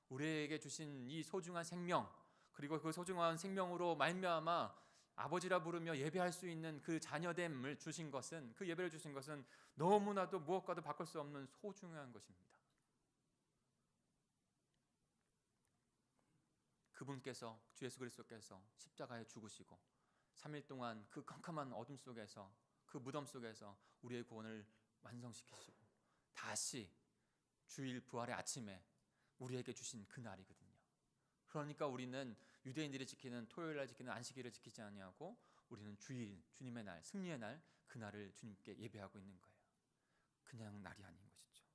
우리에게 주신 이 소중한 생명, 그리고 그 소중한 생명으로 말미암아 아버지라 부르며 예배할 수 있는 그 자녀됨을 주신 것은, 그 예배를 주신 것은 너무나도 무엇과도 바꿀 수 없는 소중한 것입니다. 그분께서, 주 예수 그리스도께서 십자가에 죽으시고 3일 동안 그 캄캄한 어둠 속에서, 그 무덤 속에서 우리의 구원을 완성시키시고 다시 주일 부활의 아침에 우리에게 주신 그 날이거든요. 그러니까 우리는 유대인들이 지키는 토요일날 지키는 안식일을 지키지 아니하고 우리는 주일, 주님의 날, 승리의 날, 그 날을 주님께 예배하고 있는 거예요. 그냥 날이 아닌 것이죠.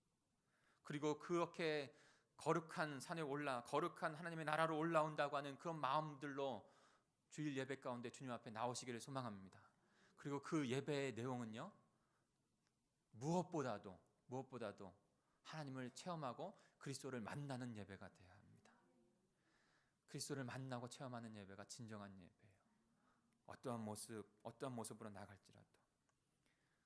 그리고 그렇게 거룩한 산에 거룩한 하나님의 나라로 올라온다고 하는 그런 마음들로 주일 예배 가운데 주님 앞에 나오시기를 소망합니다. 그리고 그 예배의 내용은요, 무엇보다도 하나님을 체험하고 그리스도를 만나는 예배가 되어야 합니다. 그리스도를 만나고 체험하는 예배가 진정한 예배예요. 어떠한 모습으로 나갈지라도.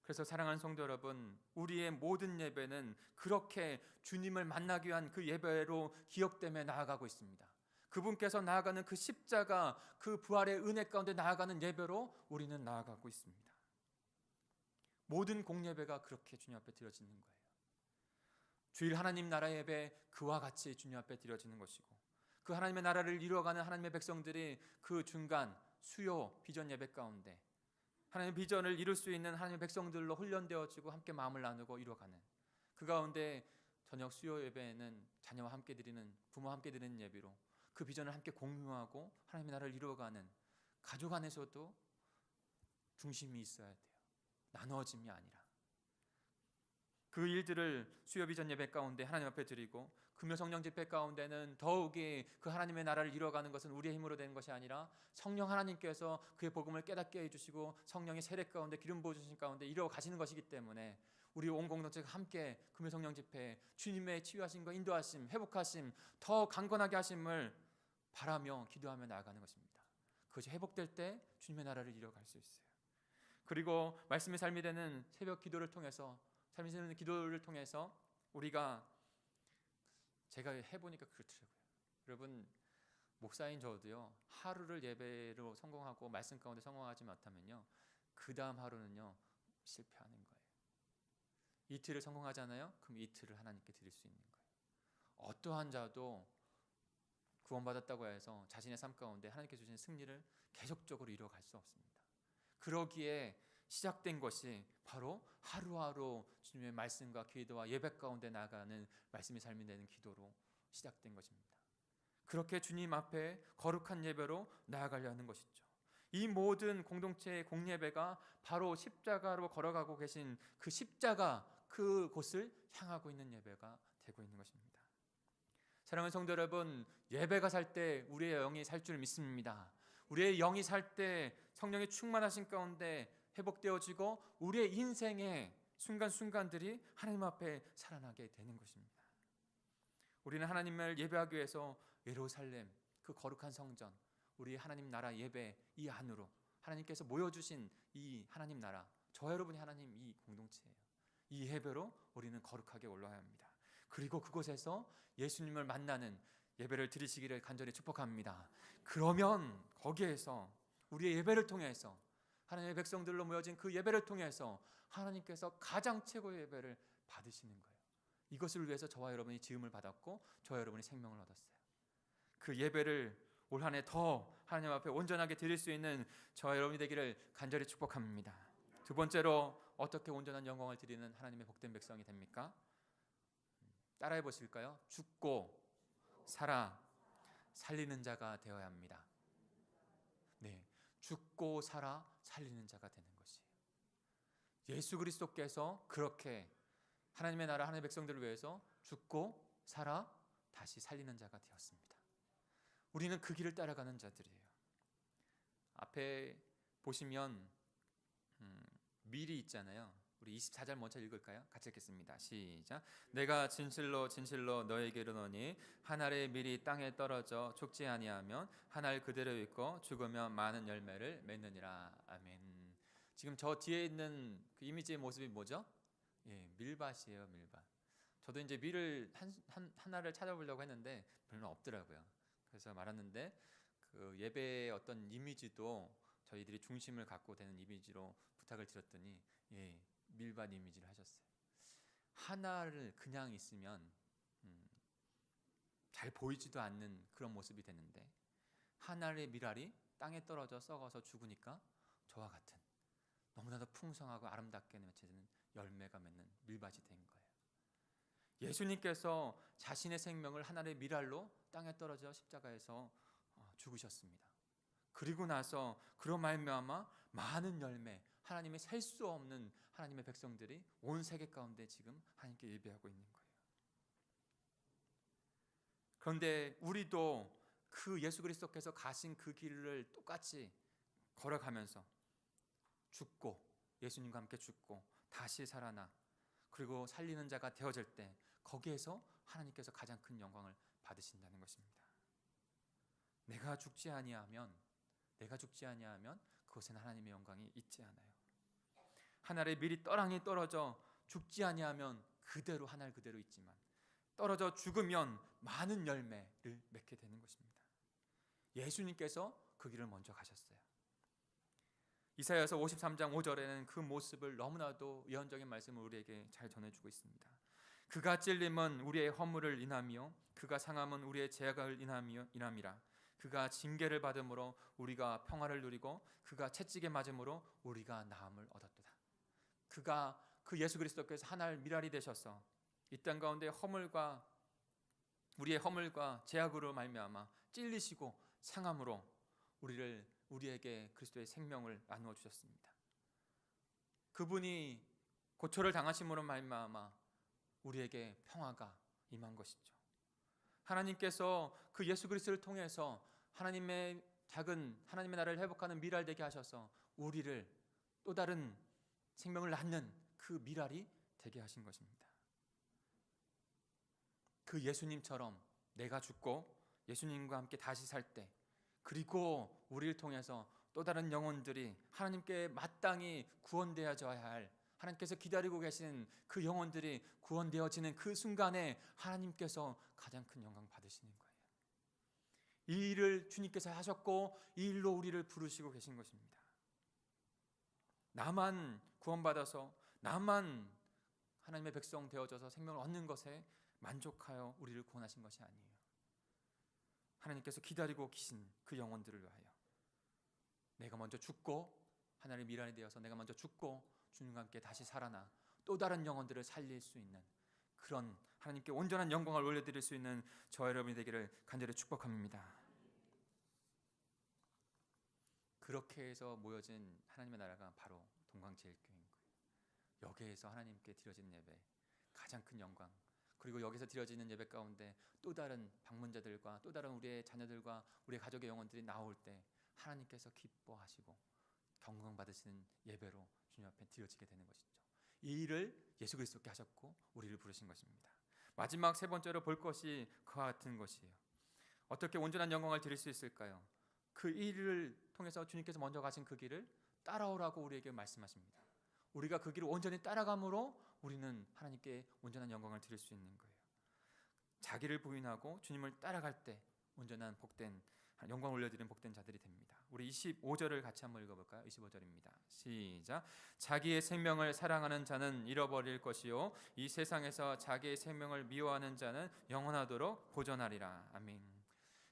그래서 사랑하는 성도 여러분, 우리의 모든 예배는 그렇게 주님을 만나기 위한 그 예배로 기억되며 나아가고 있습니다. 그분께서 나아가는 그 십자가, 그 부활의 은혜 가운데 나아가는 예배로 우리는 나아가고 있습니다. 모든 공예배가 그렇게 주님 앞에 드려지는 거예요. 주일 하나님 나라 예배, 그와 같이 주님 앞에 드려지는 것이고, 그 하나님의 나라를 이루어가는 하나님의 백성들이 그 중간 수요 비전 예배 가운데 하나님의 비전을 이룰 수 있는 하나님의 백성들로 훈련되어지고 함께 마음을 나누고 이루어가는, 그 가운데 저녁 수요 예배에는 자녀와 함께 드리는, 부모와 함께 드리는 예배로 그 비전을 함께 공유하고 하나님의 나라를 이루어가는, 가족 안에서도 중심이 있어야 돼요. 나누어짐이 아니라. 그 일들을 수요 비전 예배 가운데 하나님 앞에 드리고, 금요 성령 집회 가운데는 더욱이 그 하나님의 나라를 이루어가는 것은 우리의 힘으로 되는 것이 아니라 성령 하나님께서 그의 복음을 깨닫게 해주시고 성령의 세례 가운데 기름 부어주신 가운데 이루어가시는 것이기 때문에 우리 온 공동체가 함께 금요 성령 집회에 주님의 치유하심과 인도하심, 회복하심, 더 강건하게 하심을 바라며 기도하며 나아가는 것입니다. 그것이 회복될 때 주님의 나라를 이루어갈 수 있어요. 그리고 말씀의 삶이 되는 새벽 기도를 통해서, 삶이 되는 기도를 통해서 우리가, 제가 해보니까 그렇더라고요. 여러분, 목사인 저도요, 하루를 예배로 성공하고 말씀 가운데 성공하지 못하면요, 그 다음 하루는요 실패하는 거예요. 이틀을 성공하잖아요. 그럼 이틀을 하나님께 드릴 수 있는 거예요. 어떠한 자도 구원받았다고 해서 자신의 삶 가운데 하나님께 주신 승리를 계속적으로 이루어갈 수 없습니다. 그러기에 시작된 것이 바로 하루하루 주님의 말씀과 기도와 예배 가운데 나아가는 말씀의 삶이 되는 기도로 시작된 것입니다. 그렇게 주님 앞에 거룩한 예배로 나아가려 하는 것이죠. 이 모든 공동체의 공예배가 바로 십자가로 걸어가고 계신 그 십자가, 그곳을 향하고 있는 예배가 되고 있는 것입니다. 사랑하는 성도 여러분, 예배가 살 때 우리의 영이 살 줄 믿습니다. 우리의 영이 살 때 성령의 충만하신 가운데 회복되어지고 우리의 인생의 순간순간들이 하나님 앞에 살아나게 되는 것입니다. 우리는 하나님을 예배하기 위해서 예루살렘, 그 거룩한 성전, 우리 하나님 나라 예배 이 안으로 하나님께서 모여주신 이 하나님 나라, 저 여러분이 하나님 이 공동체예요. 이 예배로 우리는 거룩하게 올라가야 합니다. 그리고 그곳에서 예수님을 만나는 예배를 드리시기를 간절히 축복합니다. 그러면 거기에서 우리의 예배를 통해서, 하나님의 백성들로 모여진 그 예배를 통해서 하나님께서 가장 최고의 예배를 받으시는 거예요. 이것을 위해서 저와 여러분이 지음을 받았고 저와 여러분이 생명을 얻었어요. 그 예배를 올 한 해 더 하나님 앞에 온전하게 드릴 수 있는 저와 여러분이 되기를 간절히 축복합니다. 두 번째로, 어떻게 온전한 영광을 드리는 하나님의 복된 백성이 됩니까? 따라해 보실까요? 죽고 살아 살리는 자가 되어야 합니다. 네, 죽고 살아 살리는 자가 되는 것이에요. 예수 그리스도께서 그렇게 하나님의 나라, 하나님의 백성들을 위해서 죽고 살아 다시 살리는 자가 되었습니다. 우리는 그 길을 따라가는 자들이에요. 앞에 보시면 밀이 있잖아요. 우리 24절 먼저 읽을까요? 같이 읽겠습니다. 시작. 내가 진실로 진실로 너에게 이르노니 한 알의 밀이 땅에 떨어져 죽지 아니하면 한 알 그대로 있고 죽으면 많은 열매를 맺느니라. 아멘. 지금 저 뒤에 있는 그 이미지의 모습이 뭐죠? 예, 밀밭이에요, 밀밭. 저도 이제 밀을 하나를 찾아보려고 했는데 별로 없더라고요. 그래서 말았는데 그 예배의 어떤 이미지도 저희들이 중심을 갖고 되는 이미지로 부탁을 드렸더니 예, 밀밭 이미지를 하셨어요. 하나를 그냥 있으면 잘 보이지도 않는 그런 모습이 되는데, 하나의 밀알이 땅에 떨어져 썩어서 죽으니까 저와 같은 너무나도 풍성하고 아름답게 맺혀지는 열매가 맺는 밀밭이 된 거예요. 예수님께서 자신의 생명을 하나의 밀알로 땅에 떨어져 십자가에서 죽으셨습니다. 그리고 나서 그로 말미암아 많은 열매, 하나님의 셀 수 없는 하나님의 백성들이 온 세계 가운데 지금 하나님께 예배하고 있는 거예요. 그런데 우리도 그 예수 그리스도께서 가신 그 길을 똑같이 걸어가면서 죽고, 예수님과 함께 죽고 다시 살아나 그리고 살리는 자가 되어질 때 거기에서 하나님께서 가장 큰 영광을 받으신다는 것입니다. 내가 죽지 아니하면 그곳에는 하나님의 영광이 있지 않아요. 하늘에 미리 떠랑이 떨어져 죽지 아니하면 그대로 하늘 그대로 있지만 떨어져 죽으면 많은 열매를 맺게 되는 것입니다. 예수님께서 그 길을 먼저 가셨어요. 이사야서 53장 5절에는 그 모습을 너무나도 예언적인 말씀을 우리에게 잘 전해주고 있습니다. 그가 찔림은 우리의 허물을 인하며 그가 상함은 우리의 죄악을 인함이라. 그가 징계를 받음으로 우리가 평화를 누리고 그가 채찍에 맞음으로 우리가 나음을 얻었도다. 그가 그 예수 그리스도께서 하나의 미랄이 되셔서 이 땅 가운데 우리의 허물과 죄악으로 말미암아 찔리시고 상함으로 우리에게 그리스도의 생명을 나누어 주셨습니다. 그분이 고초를 당하심으로 말미암아 우리에게 평화가 임한 것이죠. 하나님께서 그 예수 그리스도를 통해서 하나님의 나라를 회복하는 미랄 되게 하셔서 우리를 또 다른 생명을 낳는 그 미랄이 되게 하신 것입니다. 그 예수님처럼 내가 죽고 예수님과 함께 다시 살 때, 그리고 우리를 통해서 또 다른 영혼들이 하나님께 마땅히 구원되어져야 할, 하나님께서 기다리고 계신 그 영혼들이 구원되어지는 그 순간에 하나님께서 가장 큰 영광 받으시는 거예요. 이 일을 주님께서 하셨고 이 일로 우리를 부르시고 계신 것입니다. 나만 구원받아서 나만 하나님의 백성 되어져서 생명을 얻는 것에 만족하여 우리를 구원하신 것이 아니에요. 하나님께서 기다리고 계신 그 영혼들을 위하여 내가 먼저 죽고 하나님의 미랄이 되어서 내가 먼저 죽고 주님과 함께 다시 살아나 또 다른 영혼들을 살릴 수 있는 그런 하나님께 온전한 영광을 올려드릴 수 있는 저와 여러분이 되기를 간절히 축복합니다. 그렇게 해서 모여진 하나님의 나라가 바로 동광제일교회인 거예요. 여기에서 하나님께 드려지는 예배, 가장 큰 영광, 그리고 여기서 드려지는 예배 가운데 또 다른 방문자들과 또 다른 우리의 자녀들과 우리의 가족의 영혼들이 나올 때 하나님께서 기뻐하시고 경광 받으시는 예배로 주님 앞에 드려지게 되는 것이죠. 이 일을 예수 그리스도께 하셨고 우리를 부르신 것입니다. 마지막 세 번째로 볼 것이 그와 같은 것이에요. 어떻게 온전한 영광을 드릴 수 있을까요? 그 일을 통해서 주님께서 먼저 가신 그 길을 따라오라고 우리에게 말씀하십니다. 우리가 그 길을 온전히 따라감으로 우리는 하나님께 온전한 영광을 드릴 수 있는 거예요. 자기를 부인하고 주님을 따라갈 때 온전한 복된 영광을 올려드리는 복된 자들이 됩니다. 우리 25절을 같이 한번 읽어볼까요? 25절입니다. 시작. 자기의 생명을 사랑하는 자는 잃어버릴 것이요 이 세상에서 자기의 생명을 미워하는 자는 영원하도록 보존하리라. 아멘.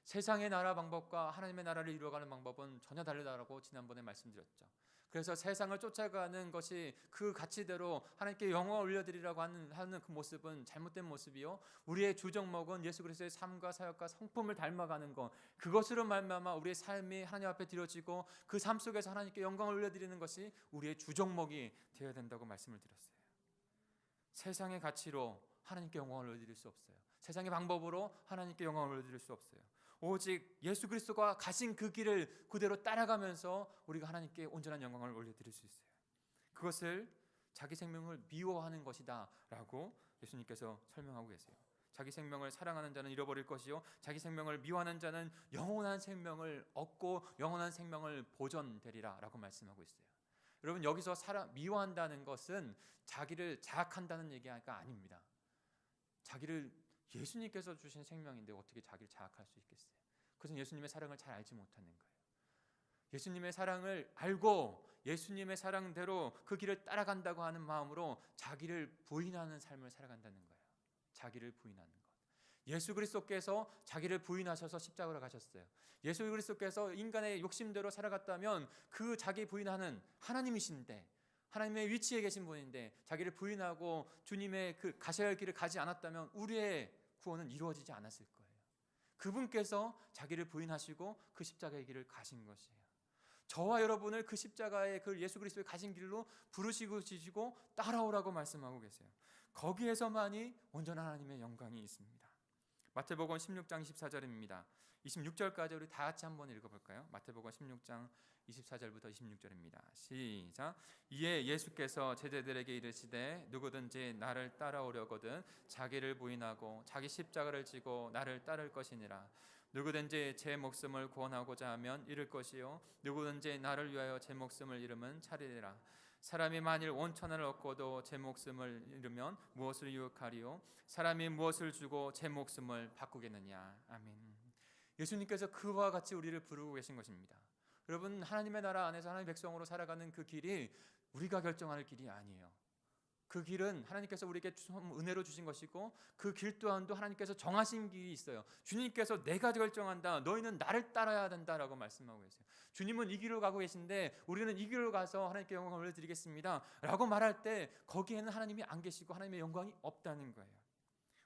세상의 나라 방법과 하나님의 나라를 이루어가는 방법은 전혀 다르다라고 지난번에 말씀드렸죠. 그래서 세상을 쫓아가는 것이 그 가치대로 하나님께 영광을 올려드리라고 하는 그 모습은 잘못된 모습이요, 우리의 주정목은 예수 그리스도의 삶과 사역과 성품을 닮아가는 것, 그것으로 말미암아 우리의 삶이 하나님 앞에 드려지고 그 삶 속에서 하나님께 영광을 올려드리는 것이 우리의 주정목이 되어야 된다고 말씀을 드렸어요. 세상의 가치로 하나님께 영광을 올려드릴 수 없어요. 세상의 방법으로 하나님께 영광을 올려드릴 수 없어요. 오직 예수 그리스도가 가신 그 길을 그대로 따라가면서 우리가 하나님께 온전한 영광을 올려드릴 수 있어요. 그것을 자기 생명을 미워하는 것이다 라고 예수님께서 설명하고 계세요. 자기 생명을 사랑하는 자는 잃어버릴 것이요 자기 생명을 미워하는 자는 영원한 생명을 얻고 영원한 생명을 보존되리라 라고 말씀하고 있어요. 여러분, 여기서 미워한다는 것은 자기를 자학한다는 얘기가 아닙니다. 자기를 예수님께서 주신 생명인데 어떻게 자기를 자학할 수 있겠어요? 그것은 예수님의 사랑을 잘 알지 못하는 거예요. 예수님의 사랑을 알고 예수님의 사랑대로 그 길을 따라간다고 하는 마음으로 자기를 부인하는 삶을 살아간다는 거예요. 자기를 부인하는 것. 예수 그리스도께서 자기를 부인하셔서 십자가로 가셨어요. 예수 그리스도께서 인간의 욕심대로 살아갔다면 그 자기 부인하는 하나님이신데, 하나님의 위치에 계신 분인데 자기를 부인하고 주님의 그 가셔야 할 길을 가지 않았다면 우리의 구원은 이루어지지 않았을 거예요. 그분께서 자기를 부인하시고 그 십자가의 길을 가신 것이에요. 저와 여러분을 그 십자가의 그 예수 그리스도의 가신 길로 부르시고 지시고 따라오라고 말씀하고 계세요. 거기에서만이 온전한 하나님의 영광이 있습니다. 마태복음 16장 14절입니다. 26절까지 우리 다 같이 한번 읽어볼까요? 마태복음 16장 24절부터 26절입니다. 시작. 이에 예수께서 제자들에게 이르시되 누구든지 나를 따라오려거든 자기를 부인하고 자기 십자가를 지고 나를 따를 것이니라. 누구든지 제 목숨을 구원하고자 하면 잃을 것이요 누구든지 나를 위하여 제 목숨을 잃으면 차리리라. 사람이 만일 온천을 얻고도 제 목숨을 잃으면 무엇을 유익하리요? 사람이 무엇을 주고 제 목숨을 바꾸겠느냐. 아멘. 예수님께서 그와 같이 우리를 부르고 계신 것입니다. 여러분, 하나님의 나라 안에서 하나님의 백성으로 살아가는 그 길이 우리가 결정할 길이 아니에요. 그 길은 하나님께서 우리에게 은혜로 주신 것이고 그 길 또한도 하나님께서 정하신 길이 있어요. 주님께서 내가 결정한다. 너희는 나를 따라야 된다라고 말씀하고 계세요. 주님은 이 길로 가고 계신데 우리는 이 길로 가서 하나님께 영광을 올려드리겠습니다 라고 말할 때 거기에는 하나님이 안 계시고 하나님의 영광이 없다는 거예요.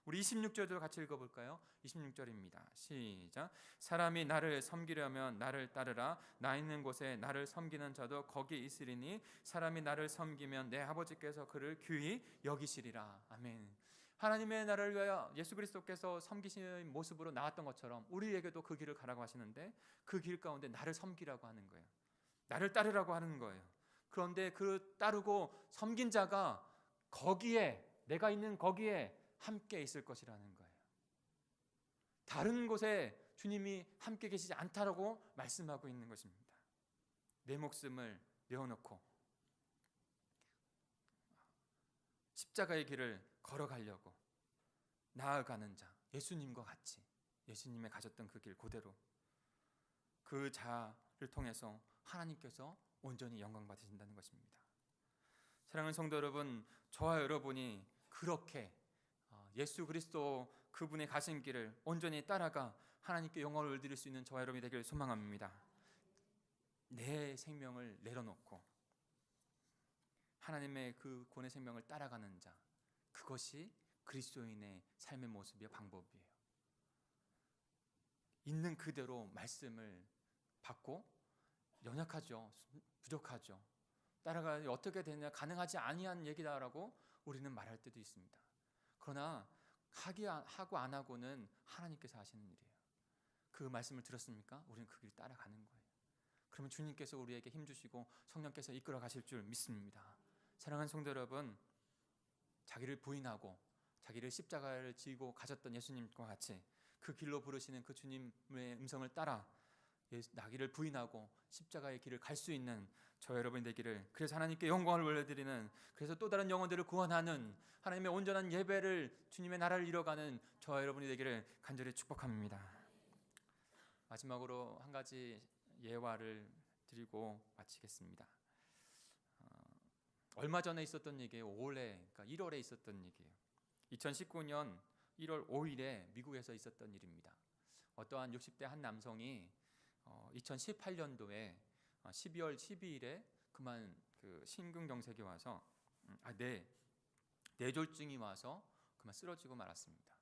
우리 26절도 같이 읽어볼까요? 26절입니다. 시작. 사람이 나를 섬기려면 나를 따르라. 나 있는 곳에 나를 섬기는 자도 거기 있으리니 사람이 나를 섬기면 내 아버지께서 그를 귀히 여기시리라. 아멘. 하나님의 나라를 위하여 예수 그리스도께서 섬기시는 모습으로 나왔던 것처럼 우리에게도 그 길을 가라고 하시는데 그 길 가운데 나를 섬기라고 하는 거예요. 나를 따르라고 하는 거예요. 그런데 그 따르고 섬긴 자가 거기에, 내가 있는 거기에 함께 있을 것이라는 거예요. 다른 곳에 주님이 함께 계시지 않다라고 말씀하고 있는 것입니다. 내 목숨을 내어놓고 십자가의 길을 걸어가려고 나아가는 자, 예수님과 같이 예수님의 가셨던 그 길 그대로 그 자를 통해서 하나님께서 온전히 영광 받으신다는 것입니다. 사랑하는 성도 여러분, 저와 여러분이 그렇게 예수 그리스도 그분의 가신 길을 온전히 따라가 하나님께 영광을 올려드릴 수 있는 저와 여러분이 되기를 소망합니다. 내 생명을 내려놓고 하나님의 그 구원의 생명을 따라가는 자, 그것이 그리스도인의 삶의 모습이요 방법이에요. 있는 그대로 말씀을 받고 연약하죠, 부족하죠, 따라가야 어떻게 되냐, 가능하지 아니한 얘기다라고 우리는 말할 때도 있습니다. 그러나 하고 안 하고는 하나님께서 하시는 일이에요. 그 말씀을 들었습니까? 우리는 그 길 따라가는 거예요. 그러면 주님께서 우리에게 힘주시고 성령께서 이끌어 가실 줄 믿습니다. 사랑하는 성도 여러분, 자기를 부인하고 자기를 십자가를 지고 가셨던 예수님과 같이 그 길로 부르시는 그 주님의 음성을 따라 나기를 부인하고 십자가의 길을 갈 수 있는 저 여러분이 되기를, 그래서 하나님께 영광을 올려드리는, 그래서 또 다른 영혼들을 구원하는 하나님의 온전한 예배를, 주님의 나라를 이뤄가는 저 여러분이 되기를 간절히 축복합니다. 마지막으로 한 가지 예화를 드리고 마치겠습니다. 얼마 전에 있었던 얘기예요. 올해, 그러니까 1월에 있었던 얘기예요. 2019년 1월 5일에 미국에서 있었던 일입니다. 어떠한 60대 한 남성이 2018년도에 12월 12일에 그만 그 심근경색이 와서 뇌졸중이 와서 그만 쓰러지고 말았습니다.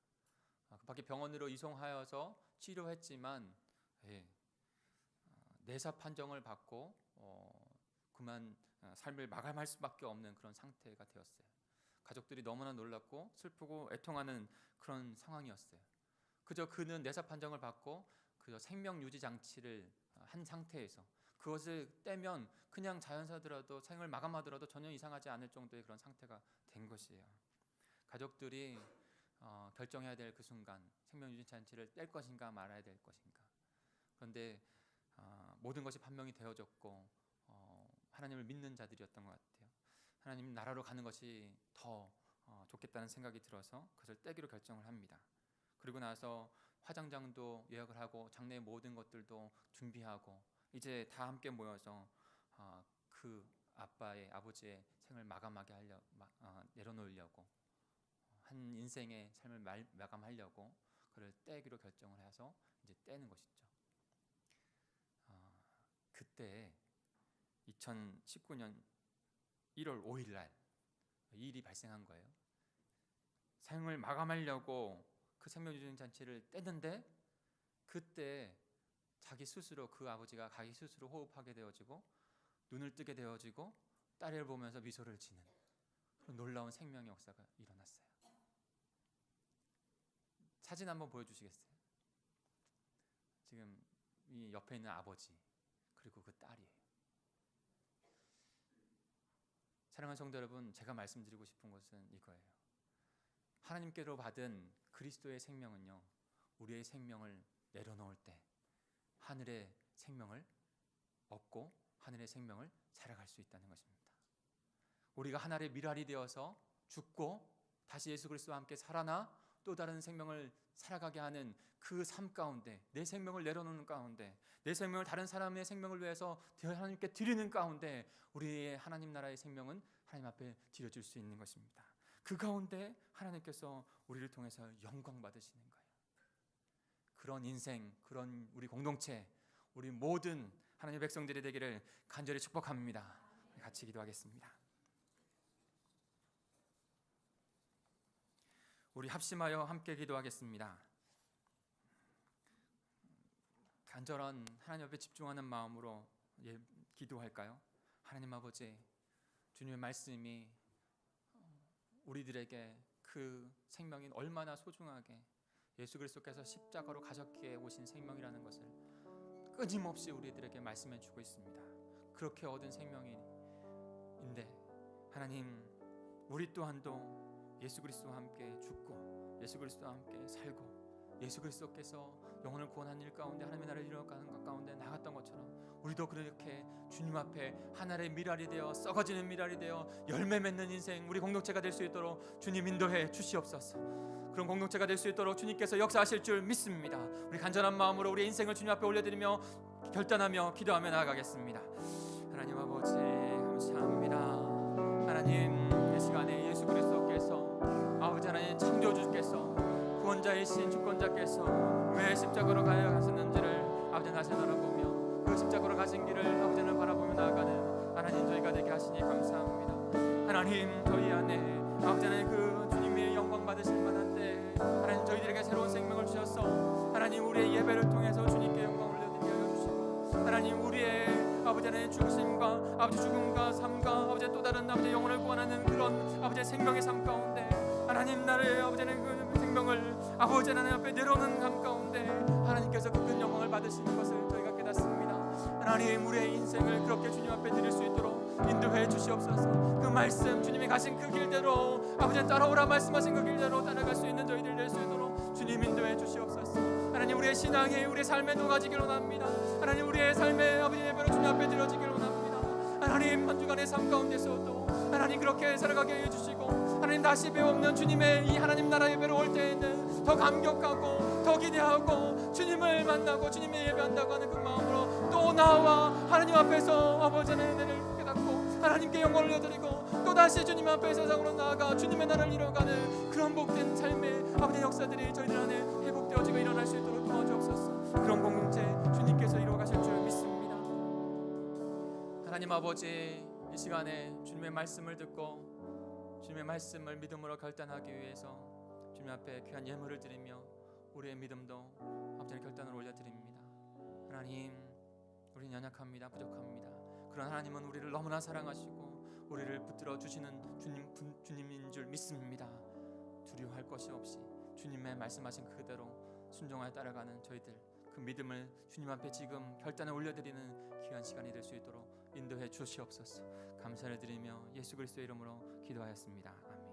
급하게 병원으로 이송하여서 치료했지만 내사 판정을 받고 그만 삶을 마감할 수밖에 없는 그런 상태가 되었어요. 가족들이 너무나 놀랐고 슬프고 애통하는 그런 상황이었어요. 그저 그는 내사 판정을 받고 그저 생명 유지 장치를 한 상태에서 그것을 떼면 그냥 자연사더라도 생을 마감하더라도 전혀 이상하지 않을 정도의 그런 상태가 된 것이에요. 가족들이 결정해야 될 그 순간 생명 유지 장치를 뗄 것인가 말아야 될 것인가. 그런데 모든 것이 판명이 되어졌고 하나님을 믿는 자들이었던 것 같아요. 하나님 나라로 가는 것이 더 좋겠다는 생각이 들어서 그것을 떼기로 결정을 합니다. 그리고 나서 화장장도 예약을 하고 장례의 모든 것들도 준비하고 이제 다 함께 모여서 그 아버지의 생을 마감하게 내려놓으려고, 한 인생의 삶을 마감하려고 그를 떼기로 결정을 해서 이제 떼는 것이죠. 그때 2019년 1월 5일 날 이 일이 발생한 거예요. 생을 마감하려고 그 생명유지 장치를 떼는데 그때 자기 스스로, 그 아버지가 자기 스스로 호흡하게 되어지고 눈을 뜨게 되어지고 딸을 보면서 미소를 지는 그런 놀라운 생명의 역사가 일어났어요. 사진 한번 보여주시겠어요? 지금 이 옆에 있는 아버지 그리고 그 딸이에요. 사랑하는 성도 여러분, 제가 말씀드리고 싶은 것은 이거예요. 하나님께로 받은 그리스도의 생명은요, 우리의 생명을 내려놓을 때 하늘의 생명을 얻고 하늘의 생명을 살아갈 수 있다는 것입니다. 우리가 하늘의 미랄이 되어서 죽고 다시 예수 그리스도와 함께 살아나 또 다른 생명을 살아가게 하는 그 삶 가운데, 내 생명을 내려놓는 가운데, 내 생명을 다른 사람의 생명을 위해서 하나님께 드리는 가운데 우리의 하나님 나라의 생명은 하나님 앞에 드려질 수 있는 것입니다. 그 가운데 하나님께서 우리를 통해서 영광 받으시는 거예요. 그런 인생, 그런 우리 공동체, 우리 모든 하나님의 백성들이 되기를 간절히 축복합니다. 같이 기도하겠습니다. 우리 합심하여 함께 기도하겠습니다. 간절한 하나님 앞에 집중하는 마음으로 기도할까요? 하나님 아버지, 주님의 말씀이 우리들에게 그 생명이 얼마나 소중하게 예수 그리스도께서 십자가로 가셨기에 오신 생명이라는 것을 끊임없이 우리들에게 말씀해 주고 있습니다. 그렇게 얻은 생명인데 하나님, 우리 또한도 예수 그리스도와 함께 죽고 예수 그리스도와 함께 살고 예수 그리스도께서 영혼을 구원한 일 가운데 하나님의 나라를 이루어가는 것 가운데 나갔던 것처럼 우리도 그렇게 주님 앞에 하늘의 미랄이 되어 썩어지는 미랄이 되어 열매 맺는 인생, 우리 공동체가 될 수 있도록 주님 인도해 주시옵소서. 그런 공동체가 될 수 있도록 주님께서 역사하실 줄 믿습니다. 우리 간절한 마음으로 우리 인생을 주님 앞에 올려드리며 결단하며 기도하며 나아가겠습니다. 하나님 아버지 감사합니다. 하나님, 이 시간에 예수 그리스도께서 아버지 하나님 창조주께서 구원자이신 주권자께서 왜 십자가로 가야 하셨는지를 아버지 다시 돌아보며 그 십자가로 가신 길을 아버지를 바라보며 나아가는 하나님 저희가 되게 하시니 감사합니다. 하나님, 저희 안에 아버지 하나님 그 주님의 영광 받으실 만한 때 하나님 저희들에게 새로운 생명을 주셔서 하나님 우리의 예배를 통해서 주님께 영광을 올려드리게 하여 주시고 하나님 우리의 아버지 하나님 죽으심과 아버지 죽음과 삶과 아버지 또 다른 아버지 영혼을 구원하는 그런 아버지 생명의 삶 가운데 하나님 나를 아버지 하나님 그 생명을 아버지 하나님 앞에 내려오는 삶 가운데 하나님께서 그 큰 영광을 받으시는 것을 저희가 깨닫습니다. 하나님, 우리의 인생을 그렇게 주님 앞에 드릴 수 있도록 인도해 주시옵소서. 그 말씀 주님이 가신 그 길대로 아버지 따라오라 말씀하신 그 길대로 따라갈 수 있는 저희들 될 수 있도록 주님 인도해 주시옵소서. 하나님, 우리의 신앙이 우리의 삶에 녹아지기로 합니다. 하나님, 우리의 삶의 아버지 예배로 주님 앞에 드려지기로 합니다. 하나님, 한 주간의 삶 가운데서도 하나님 그렇게 살아가게 해주시고 하나님 다시 배우는 주님의 이 하나님 나라 예배로 올 때에는 더 감격하고 더 기대하고 주님을 만나고 주님의 예배한다고 하는 그 마음으로 또 나와 하나님 앞에서 아버지 하나님을 깨닫고 하나님께 영광을 올려드리고 또다시 주님 앞에 세상으로 나아가 주님의 나라를 이뤄가는 그런 복된 삶의 아버지 역사들이 저희들 안에 회복되어지고 일어날 수 있도록 도와주옵소서. 그런 공동체 주님께서 이루어가실 줄 믿습니다. 하나님 아버지, 이 시간에 주님의 말씀을 듣고 주님의 말씀을 믿음으로 결단하기 위해서 주님 앞에 귀한 예물을 드리며 우리의 믿음도 아버지 결단을 올려드립니다. 하나님, 우리는 연약합니다. 부족합니다. 그런 하나님은 우리를 너무나 사랑하시고 우리를 붙들어 주시는 주님인 줄 믿습니다. 두려워할 것이 없이 주님의 말씀하신 그대로 순종하여 따라가는 저희들, 그 믿음을 주님 앞에 지금 결단을 올려드리는 귀한 시간이 될 수 있도록 인도해 주시옵소서. 감사를 드리며 예수 그리스도의 이름으로 기도하였습니다. 아멘.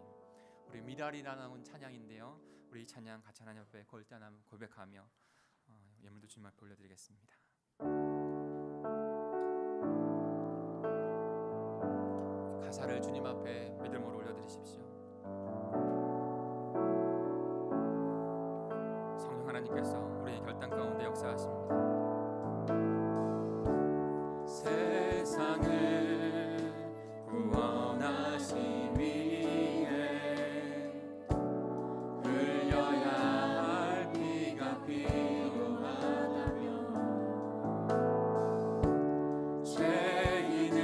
우리 미랄이라는 찬양인데요, 우리 이 찬양 같이 하나님 앞에 고백하며 예물도 주님 앞에 올려드리겠습니다. 가사를 주님 앞에 믿음으로 올려드리십시오. 성령 하나님께서 우리의 결단 가운데 역사하십니다. 세상을 구원하시 위해 흘려야 할 피가 필요하다면 죄인을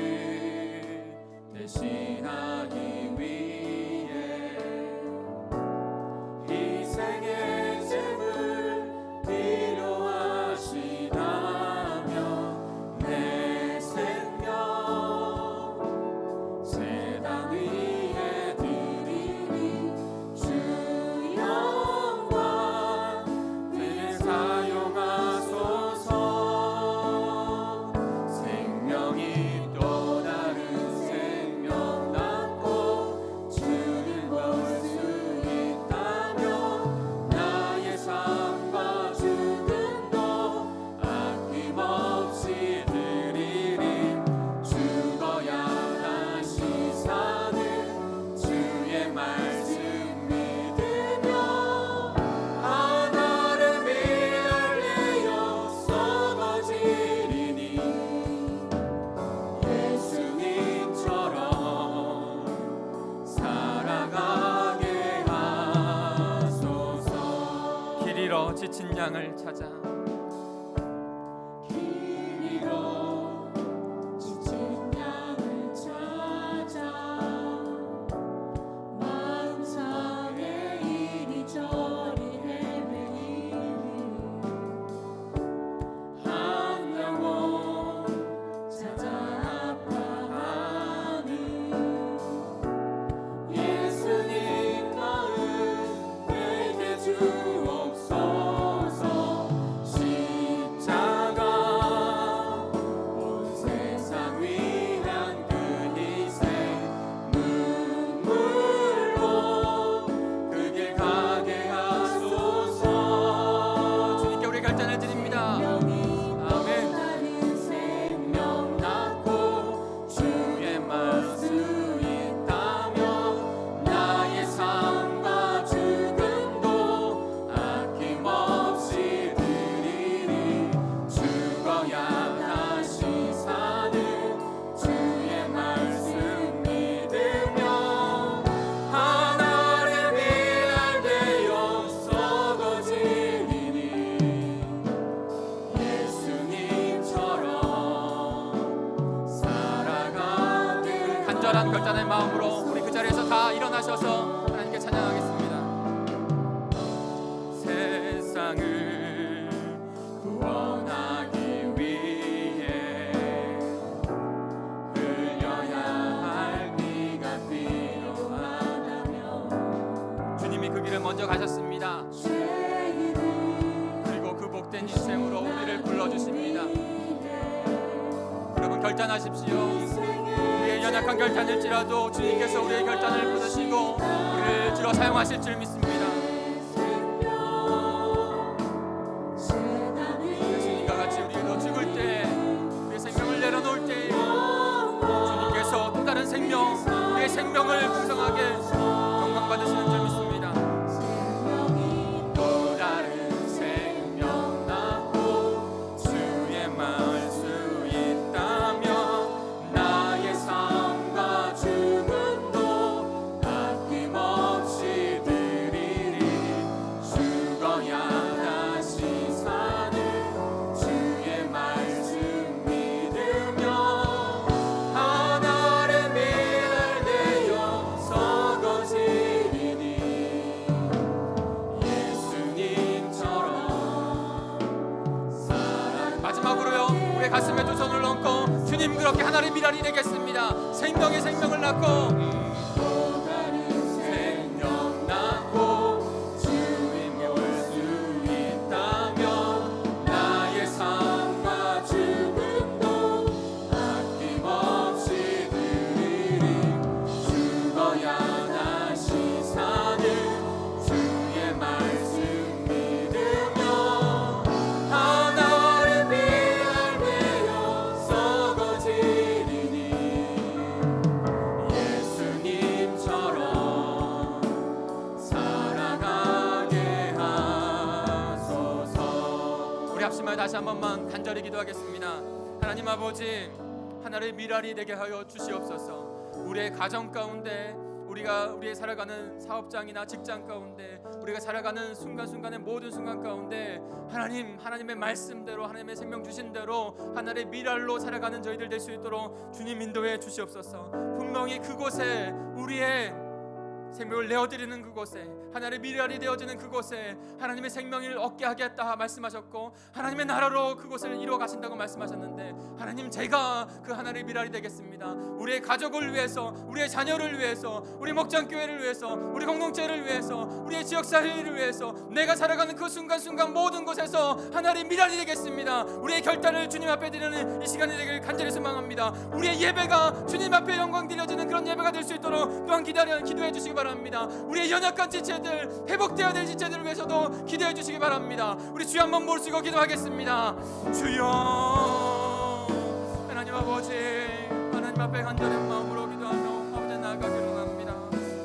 대신하기 위해 양을 찾아 길 잃어 지친 양을 찾아 마음 상해 이리저리 헤매이니 한 영혼 찾아 아파하는 예수님 마음 내게 주옵소서. 십자가 온 세상 위한 그 희생 눈물로 그 길 가게 하소서. 주님께 우리 결단을 드립니다. 아멘. 다른 생명 낳고 주의 말씀 있다면 나의 삶과 죽음도 아낌없이 드리리. 죽어야 다시 사는 주의 말씀 믿으며 하나를 위할 되어 썩어지리니 예수님처럼 살아가길. 간절한 결단의 마음으로 우리 그 자리에서 다 일어나셔서 하나님께 찬양하겠습니다. 세상을 구원하기 위해 흘려야 할 피가 필요하다면 주님이 그 길을 먼저 가셨습니다. 죄인은 그리고 그 복된 인생으로 우리를 불러주십니다. 여러분 결단하십시오. 우리의 연약한 결단일지라도 주님께서 우리의 결단을 부르시고 우리를 들어 사용하실 줄 믿습니다. 예수님과 같이 우리도 죽을 때 우리의 생명을 내려놓을 때 주님께서 또 다른 생명 우리의 생명을 풍성하게 영광 받으시는 줄 믿습니다. 또 다른 생명 낳고 주의 말씀 있다면 나의 삶과 죽음도 아낌없이 드리리. 죽어야 다시 사는 주의 말씀 믿으며 하나를 위할 되어 썩어지리니 예수님처럼 살아. 마지막으로요 우리의 가슴에 두 손을 얹고 주님 그렇게 하나님 미랄이 되겠습니다. 생명의 생명을 낳고 또 다른 생명 낳고 주님께 올 수 있다면 나의 삶과 죽음도 아낌없이 드리리. 죽어야 다시 사는 주의 말씀 믿으며 하나를 위할 되어 썩어지리니 예수님처럼 살아가게 하소서. 우리 합심하여 다시 한 번만 간절히 기도하겠습니다. 하나님 아버지 하나를 미랄이 되게 하여 주시옵소서. 우리의 가정 가운데 우리의 살아가는 사업장이나 직장 가운데 우리가 살아가는 순간순간의 모든 순간 가운데 하나님의 말씀대로 하나님의 생명 주신 대로 하나의 미랄로 살아가는 저희들 될 수 있도록 주님 인도해 주시옵소서. 분명히 그곳에 우리의 생명을 내어드리는 그곳에 하나님의 미랄이 되어지는 그곳에 하나님의 생명을 얻게 하겠다 말씀하셨고 하나님의 나라로 그곳을 이루어 가신다고 말씀하셨는데 하나님 제가 그 하나님의 미랄이 되겠습니다. 우리의 가족을 위해서 우리의 자녀를 위해서 우리 목장교회를 위해서 우리 공동체를 위해서 우리의 지역사회를 위해서 내가 살아가는 그 순간순간 모든 곳에서 하나님의 미랄이 되겠습니다. 우리의 결단을 주님 앞에 드리는 이 시간이 되길 간절히 소망합니다. 우리의 예배가 주님 앞에 영광 드려지는 그런 예배가 될 수 있도록 또한 기도해 주시기 바랍니다. 우리의 연약한 지체들 회복되어야 될 지체들을 위해서도 기도해 주시기 바랍니다. 우리 주여 한번 모시고 기도하겠습니다. 주여 하나님 아버지 하나님 앞에 간절한 마음으로 기도하며 아버지 나아가기를 원합니다.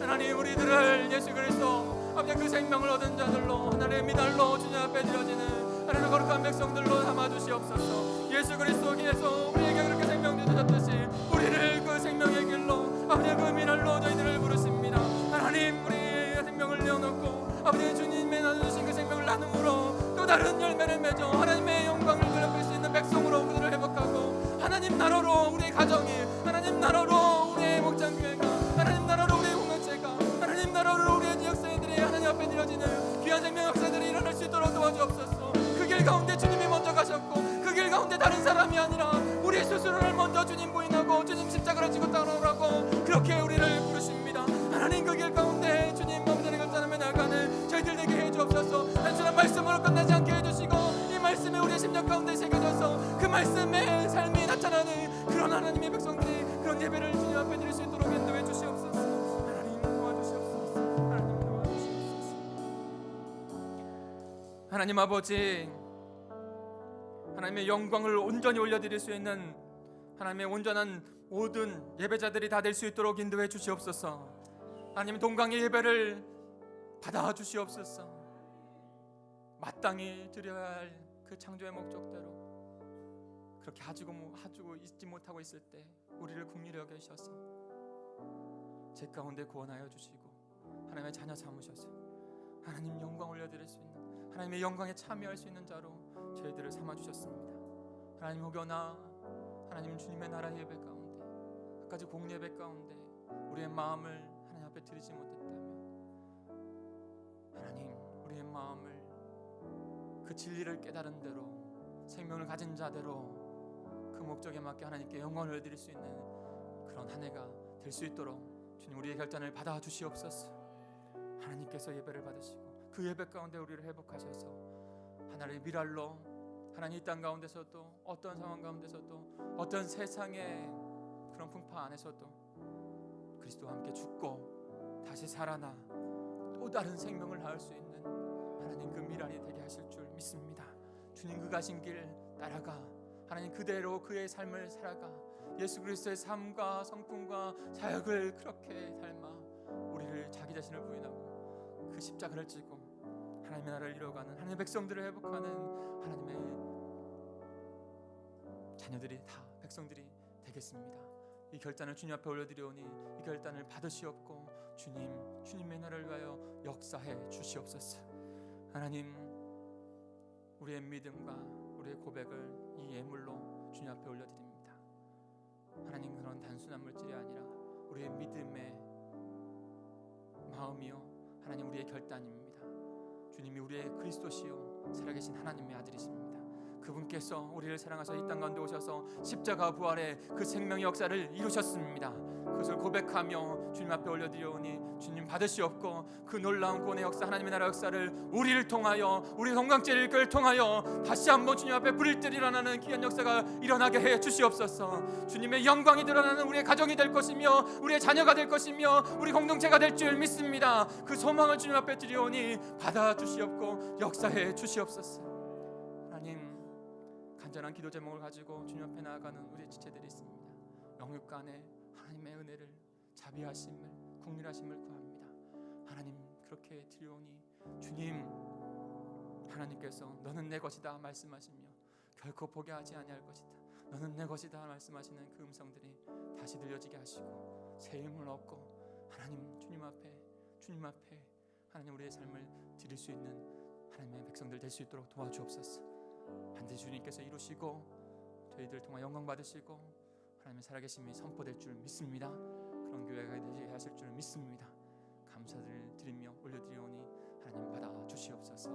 하나님 우리들을 예수 그리스도 아버지 그 생명을 얻은 자들로 하나님의 미달로 주님 앞에 드려지는 하나님의 거룩한 백성들로 삼아주시옵소서. 예수 그리스도께서 우리에게 그렇게 생명 주셨듯이 우리를 그 생명의 길로 아버지 그 미랄로 저희들을 부르십니다. 하나님 우리의 생명을 내어놓고 아버지 주님의 나눠주신 그 생명을 나눔으로 또 다른 가운데 그런 예배를 주님 앞에 드릴 수 있도록 인도해 주시옵소서. 하나님 도와주시옵소서. 하나님 도와주시옵소서. 하나님 아버지, 하나님의 영광을 온전히 올려드릴 수 있는 하나님의 온전한 모든 예배자들이 다 될 수 있도록 인도해 주시옵소서. 하나님 동강의 예배를 받아 주시옵소서. 마땅히 드려야 할 그 창조의 목적대로 그렇게 하주고 있지 못하고 있을 때 우리를 긍휼히 여기셔서 제 가운데 구원하여 주시고 하나님의 자녀 삼으셔서 하나님 영광 올려드릴 수 있는, 하나님의 영광에 참여할 수 있는 자로 저희들을 삼아주셨습니다. 하나님 혹여나 하나님 주님의 나라 예배 가운데, 끝까지 공예배 가운데 우리의 마음을 하나님 앞에 드리지 못했다면 하나님 우리의 마음을 그 진리를 깨달은 대로 생명을 가진 자대로 그 목적에 맞게 하나님께 영광을 드릴 수 있는 그런 한 해가 될 수 있도록 주님 우리의 결단을 받아 주시옵소서. 하나님께서 예배를 받으시고 그 예배 가운데 우리를 회복하셔서 하나님의 미랄로 하나님 이 땅 가운데서도 어떤 상황 가운데서도 어떤 세상의 그런 풍파 안에서도 그리스도와 함께 죽고 다시 살아나 또 다른 생명을 낳을 수 있는 하나님 그 미랄이 되게 하실 줄 믿습니다. 주님 그 가신 길 따라가 하나님 그대로 그의 삶을 살아가 예수 그리스도의 삶과 성품과 사역을 그렇게 닮아 우리를 자기 자신을 부인하고 그 십자가를 지고 하나님의 나라를 이뤄가는 하나님의 백성들을 회복하는 하나님의 자녀들이 다 백성들이 되겠습니다. 이 결단을 주님 앞에 올려드리오니 이 결단을 받으시옵고 주님의 나라를 위하여 역사해 주시옵소서. 하나님 우리의 믿음과 우리의 고백을 이 예물로 주님 앞에 올려드립니다. 하나님 그런 단순한 물질이 아니라 우리의 믿음의 마음이요 하나님 우리의 결단입니다. 주님이 우리의 그리스도시요 살아계신 하나님의 아들이십니다. 그분께서 우리를 사랑하셔 이 땅 가운데 오셔서 십자가 부활의 그 생명의 역사를 이루셨습니다. 그것을 고백하며 주님 앞에 올려드리오니 주님 받으시옵고 그 놀라운 구원의 역사 하나님의 나라 역사를 우리를 통하여 우리 동강제를 통하여 다시 한번 주님 앞에 불을 일어나는 귀한 역사가 일어나게 해 주시옵소서. 주님의 영광이 드러나는 우리의 가정이 될 것이며 우리의 자녀가 될 것이며 우리 공동체가 될 줄 믿습니다. 그 소망을 주님 앞에 드리오니 받아 주시옵고 역사해 주시옵소서. 하나님 간절한 기도 제목을 가지고 주님 앞에 나아가는 우리 지체들이 있습니다. 영육간에 하나님의 은혜를 자비하심을 국률하심을 구합니다. 하나님 그렇게 드리오니 주님 하나님께서 너는 내 것이다 말씀하시며 결코 포기하지 아니할 것이다 너는 내 것이다 말씀하시는 그 음성들이 다시 들려지게 하시고 새 힘을 얻고 하나님 주님 앞에 하나님 우리의 삶을 드릴 수 있는 하나님의 백성들 될 수 있도록 도와주옵소서. 반드시 주님께서 이루시고 저희들 통해 영광 받으시고 하나님의 살아계심이 선포될 줄 믿습니다. 그런 교회가 되게 하실 줄 믿습니다. 감사를 드리며 올려드리오니 하나님 받아 주시옵소서.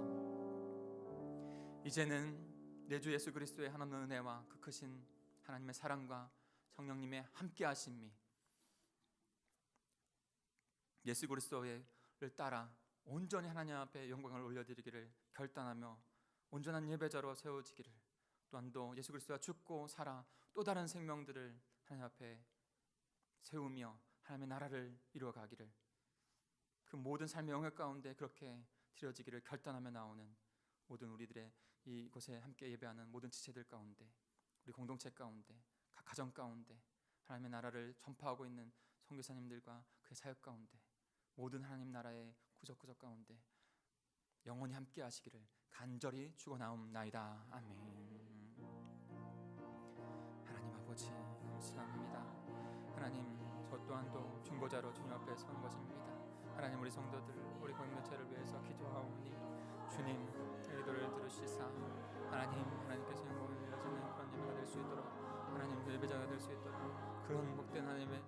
이제는 내 주 예수 그리스도의 하나님의 은혜와 그 크신 하나님의 사랑과 성령님의 함께하심이 예수 그리스도를 따라 온전히 하나님 앞에 영광을 올려드리기를 결단하며 온전한 예배자로 세워지기를, 또한 또 예수 그리스도가 죽고 살아 또 다른 생명들을 하나님 앞에 세우며 하나님의 나라를 이루어가기를, 그 모든 삶의 영역 가운데 그렇게 드려지기를 결단하며 나오는 모든 우리들의 이곳에 함께 예배하는 모든 지체들 가운데, 우리 공동체 가운데, 각 가정 가운데 하나님의 나라를 전파하고 있는 선교사님들과 그의 사역 가운데, 모든 하나님 나라의 구석구석 가운데 영원히 함께 하시기를 간절히 축원하옵나이다. 아멘. 하나님 아버지 감사합니다. 하나님 저 또한도 중보자로 주님 앞에 선 것입니다. 하나님 우리 성도들 우리 공동체를 위해서 기도하오니 주님 기도를 들으시사 하나님께서 영광을 내려지는 그런 예배가 될 수 있도록, 하나님 예배자가 될 수 있도록 그런 복된 하나님의